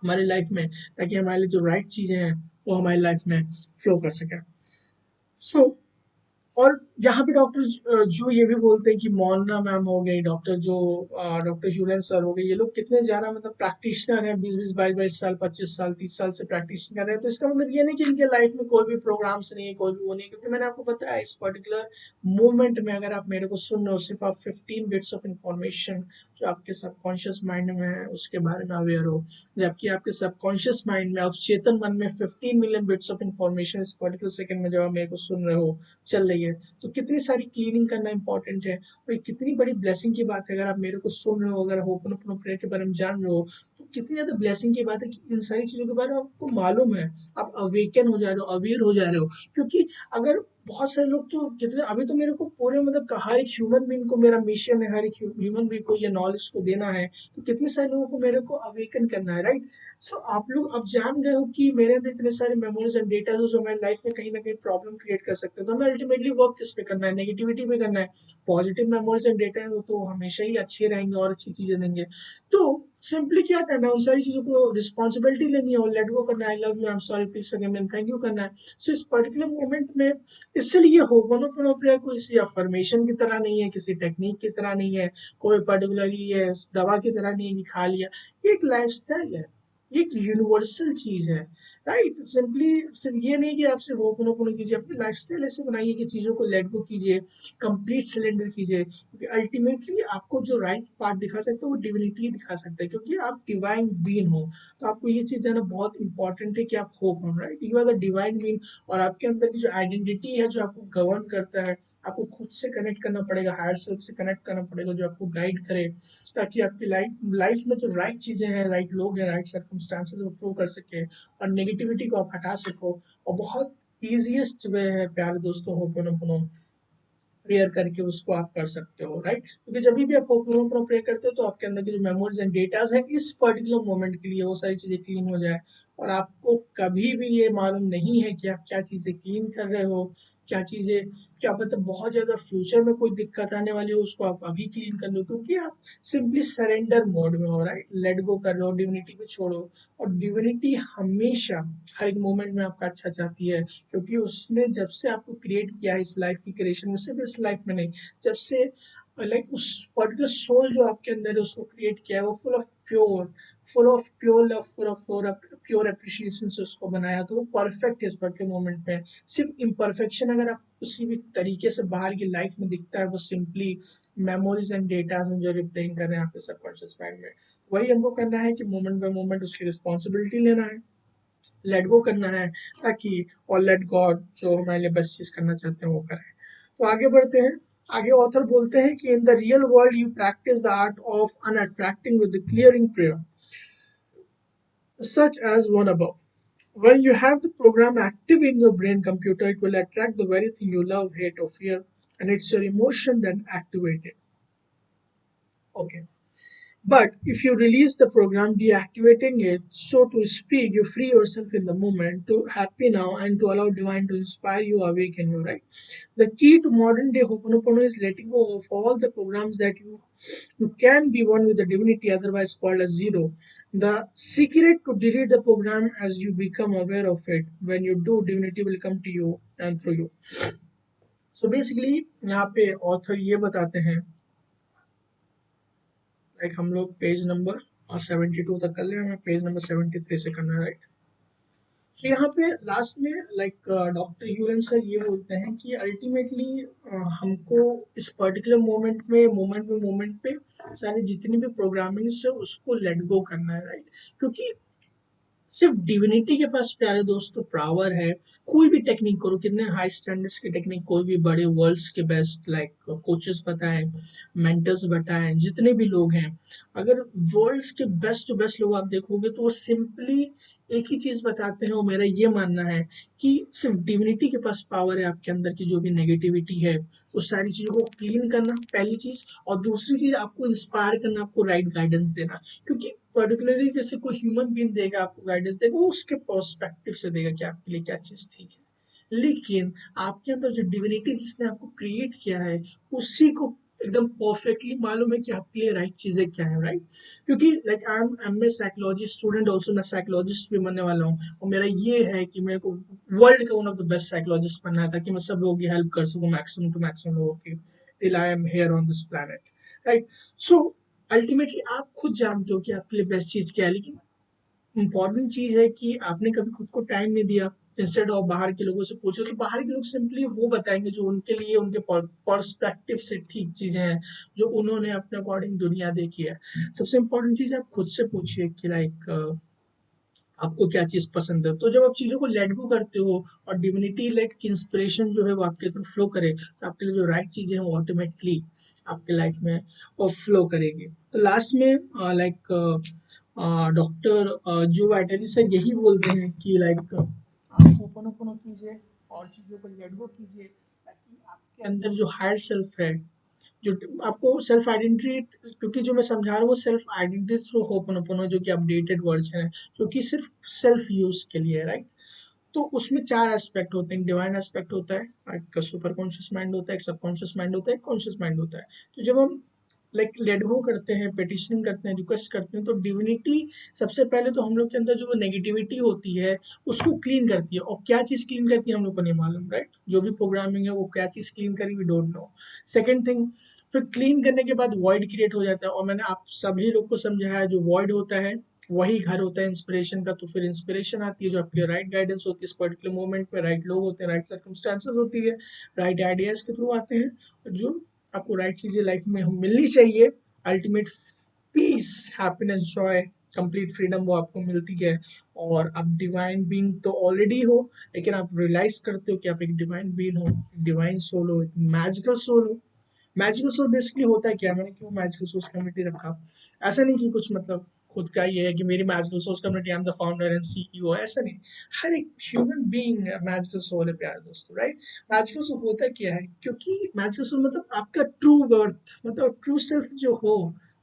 हमारी लाइफ में, ताकि हमारे लिए जो राइट चीजें हैं वो हमारी लाइफ में फ्लो कर सके। सो और यहाँ पे डॉक्टर जो ये भी बोलते हैं कि मोना मैम हो गई, डॉक्टर जो डॉक्टर ह्यूलन सर हो गए, ये लोग कितने ज्यादा मतलब प्रैक्टिशनर हैं, 20-20, 22-22 साल, 25 साल, 30 साल से प्रैक्टिस कर रहे हैं। तो इसका मतलब ये नहीं कि इनके लाइफ में कोई भी प्रोग्राम्स नहीं है, कोई भी वो नहीं है, क्योंकि मैंने आपको बताया इस पर्टिकुलर मूवमेंट में अगर आप मेरे को सुन रहे हो, सिर्फ आप 15 बिट्स ऑफ इंफॉर्मेशन जो आपके सबकॉन्शियस माइंड में है उसके बारे में अवेयर हो, जबकि आपके सबकॉन्शियस माइंड में, अवचेतन मन में 15 मिलियन बिट्स ऑफ इंफॉर्मेशन इस पर्टिकुलर सेकंड में जब आप मेरे को सुन रहे हो चल रही है। तो कितनी सारी क्लीनिंग करना इंपॉर्टेंट है, और कितनी बड़ी ब्लेसिंग की बात है अगर आप मेरे को सुन रहे हो, अगर ओपन ओपन प्रेयर के बारे में जान रहे हो, तो कितनी ज्यादा ब्लेसिंग की बात है कि इन सारी चीजों के बारे में आपको मालूम है, आप अवेकन हो जा रहे हो, अवेयर हो जा रहे हो। क्योंकि अगर बहुत सारे लोग तो कितने, अभी तो मेरे को पूरे मतलब हर एक ह्यूमन बीइंग को मेरा मिशन है, हर एक ह्यूमन बीइंग को ये नॉलेज को देना है, तो कितने सारे लोगों को मेरे को अवेकन करना है, राइट। सो आप लोग अब जान गए हो कि मेरे अंदर इतने सारे मेमोरीज एंड डेटा जो हमारी लाइफ में कहीं ना कहीं प्रॉब्लम क्रिएट कर सकते हैं, तो हमें अल्टीमेटली वर्क किस पे करना है, नेगेटिविटी पे करना है। पॉजिटिव मेमोरीज एंड डेटा है वो तो हमेशा ही अच्छे रहेंगे और अच्छी चीजें देंगे। तो सिंपली क्या करना है, उन सारी चीजों को रिस्पॉन्सिबिलिटी लेनी है और लेट गो करना है, I love you, I am sorry, please forgive me, thank you करना है। सो इस पर्टिकुलर मोमेंट में, इसलिए होपनोपोनो प्रेयर कोई किसी अफर्मेशन की तरह नहीं है, किसी टेक्निक की तरह नहीं है, कोई पर्टिकुलरली ये दवा की तरह नहीं है कि खा लिया। ये एक लाइफस्टाइल है, ये एक यूनिवर्सल चीज है, राइट। सिंपली सिर्फ ये नहीं कि आप सिर्फ होपनोपोनो कीजिए, अपनी लाइफस्टाइल ऐसे बनाइए कि चीजों को लेट गो कीजिए, कंप्लीट सिलेंडर कीजिए, क्योंकि अल्टीमेटली आपको जो राइट पार्ट दिखा सकता है वो डिविनिटी दिखा सकता है, क्योंकि आप डिवाइन बीइंग हो। तो आपको ये चीज जानना बहुत इंपॉर्टेंट है कि आप होप हो, right, you are the divine being. और आपके अंदर की जो आइडेंटिटी है, जो आपको गवर्न करता है, आपको खुद से कनेक्ट करना पड़ेगा, हायर सेल्फ से कनेक्ट करना पड़ेगा, जो आपको गाइड करे, ताकि आपकी लाइफ लाइफ में जो राइट चीजें हैं, राइट लोग हैं, राइट सर्कमस्टांसेस वो फ्लो कर सके, और नेगेटिविटी को आप हटा सको। और बहुत ईजिएस्ट वे है प्यारे दोस्तों, होपनोपोनो प्रेयर करके उसको आप कर सकते हो, राइट। क्योंकि जब भी आप होपनोपोनो प्रेयर करते हो तो आपके अंदर की जो मेमोरीज एंड डेटाज है इस पर्टिकुलर मोमेंट के लिए, वो सारी चीजें क्लीन हो जाए। और आपको कभी भी ये मालूम नहीं है कि आप क्या चीजें क्लीन कर रहे हो, क्या चीजें, क्या पता बहुत ज्यादा फ्यूचर में कोई दिक्कत आने वाली हो, उसको आप अभी क्लीन कर लो, क्योंकि आप सिंपली सरेंडर मोड में हो, राइट, लेट गो कर लो, डिविनिटी पे छोड़ो। और डिविनिटी हमेशा हर एक मोमेंट में आपका अच्छा चाहती है, क्योंकि उसने जब से आपको क्रिएट किया है इस लाइफ की क्रिएशन में, सिर्फ इस लाइफ में नहीं, जब से लाइक उस पर्टिकुलर सोल जो आपके अंदर है उसको क्रिएट किया है, वो full of pure love, full of pure appreciation से उसको बनाया, तो वो परफेक्ट है इस पर्टिकुलर मोमेंट में। सिर्फ इम्परफेक्शन अगर आप किसी भी तरीके से बाहर की लाइफ में दिखता है, वो सिंपली मेमोरीज एंड डेटा जो रिप्लेइंग कर रहे हैं आपके सबकॉन्शियस माइंड में। वही हमको करना है कि मोमेंट बाय मोमेंट उसकी रिस्पॉन्सिबिलिटी लेना है, लेट गो करना है, ताकि और लेट गॉड जो हमारे लिए बेस्ट चीज करना चाहते हैं वो करें। तो आगे बढ़ते हैं। आगे ऑथर बोलते हैं कि in the real world you practice the art of unattracting with the clearing prayer such as one above. When you have the program active in your brain computer, it will attract the very thing you love, hate, or fear, and it's your emotion that activate it. Okay. But if you release the program, deactivating it, so to speak, you free yourself in the moment to happy now and to allow divine to inspire you, awaken you, right? The key to modern day Ho'oponopono is letting go of all the programs that you can be one with the divinity, otherwise called as zero. The secret to delete the program as you become aware of it. When you do, divinity will come to you and through you. So basically, यहाँ पे author ये बताते हैं, like हम लोग page number 72 तक कर ले, हमें पेज नंबर 73 से करना है, राइट। तो यहाँ पे लास्ट में लाइक डॉक्टर यूएन सर ये बोलते हैं कि अल्टीमेटली हमको इस पर्टिकुलर मोमेंट पे सारी जितनी भी प्रोग्रामिंग है उसको लेट गो करना है, राइट। क्योंकि सिर्फ डिविनिटी के पास प्यारे दोस्तों पावर है। कोई भी टेक्निक करो, कितने हाई स्टैंडर्ड्स की टेक्निक, कोई भी बड़े वर्ल्ड्स के बेस्ट लाइक कोचेस बताएं, मेंटर्स बताएं, जितने भी लोग हैं, अगर वर्ल्ड्स के बेस्ट टू बेस्ट लोग आप देखोगे तो वो सिंपली एक ही चीज बताते हैं, और मेरा ये मानना है कि सिर्फ डिविनिटी के पास पावर है आपके अंदर की जो भी नेगेटिविटी है उस सारी चीजों को क्लीन करना, पहली चीज। और दूसरी चीज, आपको इंस्पायर करना, आपको राइट गाइडेंस देना। क्योंकि पर्टिकुलरली जैसे कोई ह्यूमन बीइंग देगा आपको गाइडेंस देगा, वो उसके पर्सपेक्टिव से देगा कि आपके लिए क्या चीज ठीक है। लेकिन आपके अंदर जो डिविनिटी जिसने आपको क्रिएट किया है, उसी को एकदम परफेक्टली मालूम है कि आपके लिए राइट चीजें क्या है, राइट। क्योंकि like I am MA psychology student also, मैं साइकोलॉजिस्ट भी बनने वाला हूँ, और मेरा ये है कि मेरे को वर्ल्ड का one of the best psychologist बनना है, ताकि मैं सब लोगों की हेल्प कर सकूँ, मैक्सिमम टू मैक्सिमम लोगों की, till I am here on this planet, right. So ultimately आप खुद जानते हो कि आपके लिए बेस्ट चीज क्या है, लेकिन इम्पोर्टेंट चीज है कि आपने कभी खुद को टाइम नहीं दिया। इंस्टेड ऑफ बाहर के लोगों से पूछो, तो बाहर के लोग सिंपली वो बताएंगे जो उनके लिए उनके पर्सपेक्टिव से ठीक चीजें हैं, जो उन्होंने अपने अकॉर्डिंग दुनिया देखी है। सबसे इम्पोर्टेंट चीज आप खुद से पूछिए कि लाइक आपको क्या चीज पसंद है। तो जब आप चीजों को लेट गो करते हो और डिविनिटी लेट की इंस्पिरेशन जो है वो आपके थ्रू फ्लो करे, तो आपके लिए जो राइट चीजें हैं वो ऑटोमेटिकली आपके लाइफ में और फ्लो करेगी। तो लास्ट में लाइक डॉक्टर जो वाइटली सर यही बोलते हैं कि लाइक आप ओपन कीजिए और चीज़ों को लेट गो कीजिए, ताकि आपके अंदर जो हायर सेल्फ है, जो आपको सेल्फ आइडेंटिटी, क्योंकि जो मैं समझा रहा हूँ वो सेल्फ आइडेंटिटी थ्रू होपनोपोनो जो कि अपडेटेड वर्जन है, जो कि सिर्फ सेल्फ यूज के लिए है, राइट। तो उसमें चार एस्पेक्ट होते हैं। डिवाइन एस्पेक्ट होता है, एक सुपर कॉन्शियस माइंड होता है, एक सबकॉन्शियस माइंड होता है, एक कॉन्शियस माइंड होता है। तो जब हम लाइक लेट गो करते हैं, पेटिशनिंग करते हैं, रिक्वेस्ट करते हैं, तो डिविनिटी सबसे पहले तो हम लोग के अंदर जो नेगेटिविटी होती है उसको क्लीन करती है। और क्या चीज़ क्लीन करती है हम लोग को नहीं मालूम, राइट। जो भी प्रोग्रामिंग है वो क्या चीज़ क्लीन करी, we don't know. Second thing, फिर क्लीन करने के बाद वॉइड क्रिएट हो जाता है, और मैंने आप सभी लोग को समझाया जो वॉइड होता है वही घर होता है इंस्पिरेशन का। तो फिर इंस्पिरेशन आती है जो आपकी राइट गाइडेंस होती है इस पर्टिकुलर मोमेंट में, राइट लोग होते हैं, राइट सर्कमस्टांसेस होती है, राइट आइडियाज के थ्रू आते हैं, जो आपको राइट चीजें लाइफ में मिलनी चाहिए। Ultimate peace, happiness, joy, complete freedom वो आपको मिलती है। और आप डिवाइन बीइंग तो ऑलरेडी हो, लेकिन आप रियलाइज करते हो कि आप एक डिवाइन बीइंग हो, डिवाइन सोल हो, एक मैजिकल सोल हो। मैजिकल सोल बेसिकली होता है क्या, मैंने क्यों मैजिकल सोल्स कम्युनिटी रखा, ऐसा नहीं कि कुछ मतलब खुद का ये है कि मेरी magical souls community, I am the founder and CEO, ऐसा नहीं। हर एक ह्यूमन बीइंग मैजिकल सोल है प्यारे दोस्तों, राइट। मैजिकल सोल होता क्या है, क्योंकि मैजिकल सोल मतलब आपका ट्रू बर्थ, मतलब ट्रू सेल्फ जो हो,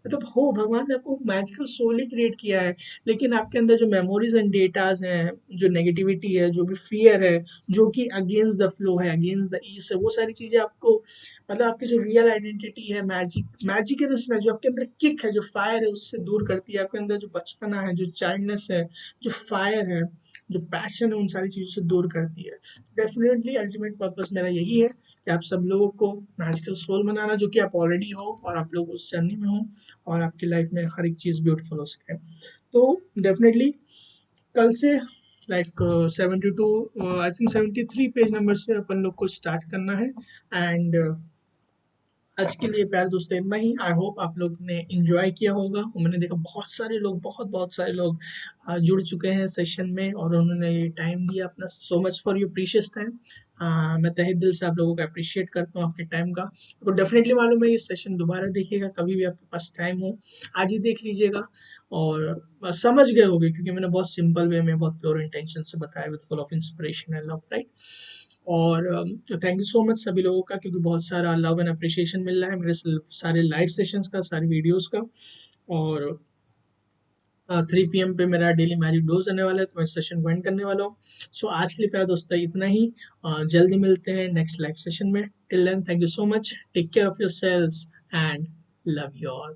मतलब हो, भगवान ने आपको मैजिकल सोल ही क्रिएट किया है। लेकिन आपके अंदर जो मेमोरीज एंड डेटाज हैं, जो नेगेटिविटी है, जो भी फियर है, जो कि अगेंस्ट द फ्लो है, अगेंस्ट द ईस्ट है, वो सारी चीजें आपको, मतलब आपकी जो रियल आइडेंटिटी है, मैजिकनेस है, जो आपके अंदर किक है, जो फायर है, उससे दूर करती है। आपके अंदर जो बचपना है, जो चाइल्डनेस है, जो फायर है, जो पैशन है, उन सारी चीज़ों से दूर करती है। डेफिनेटली अल्टीमेट पर्पस मेरा यही है कि आप सब लोगों को मैजिकल सोल बनाना, जो कि आप ऑलरेडी हो और आप लोग उस जर्नी में हो, और आपकी लाइफ में हर एक चीज़ ब्यूटीफुल हो सके। तो डेफिनेटली कल से like 72, I think 73 page number से अपन लोग को स्टार्ट करना है। एंड आज के लिए प्यारे दोस्तों इतना ही। आई होप आप लोग ने इंजॉय किया होगा, और मैंने देखा बहुत सारे लोग, बहुत सारे लोग जुड़ चुके हैं सेशन में, और उन्होंने ये टाइम दिया अपना। So much for your precious time. मैं तहे दिल से आप लोगों को अप्रिशिएट करता हूँ, आपके टाइम का। तो डेफिनेटली मालूम है ये सेशन दोबारा देखिएगा, कभी भी आपके पास टाइम हो आज ही देख लीजिएगा। और समझ गए होगे, क्योंकि मैंने बहुत सिंपल वे में, बहुत प्योर इंटेंशन से बताया, with full of inspiration and love, right. और थैंक यू सो मच सभी लोगों का, क्योंकि बहुत सारा लव एंड अप्रिशिएशन मिल रहा है मेरे सारे लाइव सेशंस का, सारी वीडियोस का। और 3 PM पे मेरा डेली मैजिक डोज आने वाला है, तो मैं सेशन ज्वाइन करने वाला हूँ। सो आज के लिए प्यारे दोस्तों इतना ही। जल्दी मिलते हैं नेक्स्ट लाइव सेशन में। Till then, thank you so much, take care of yourself and love you all.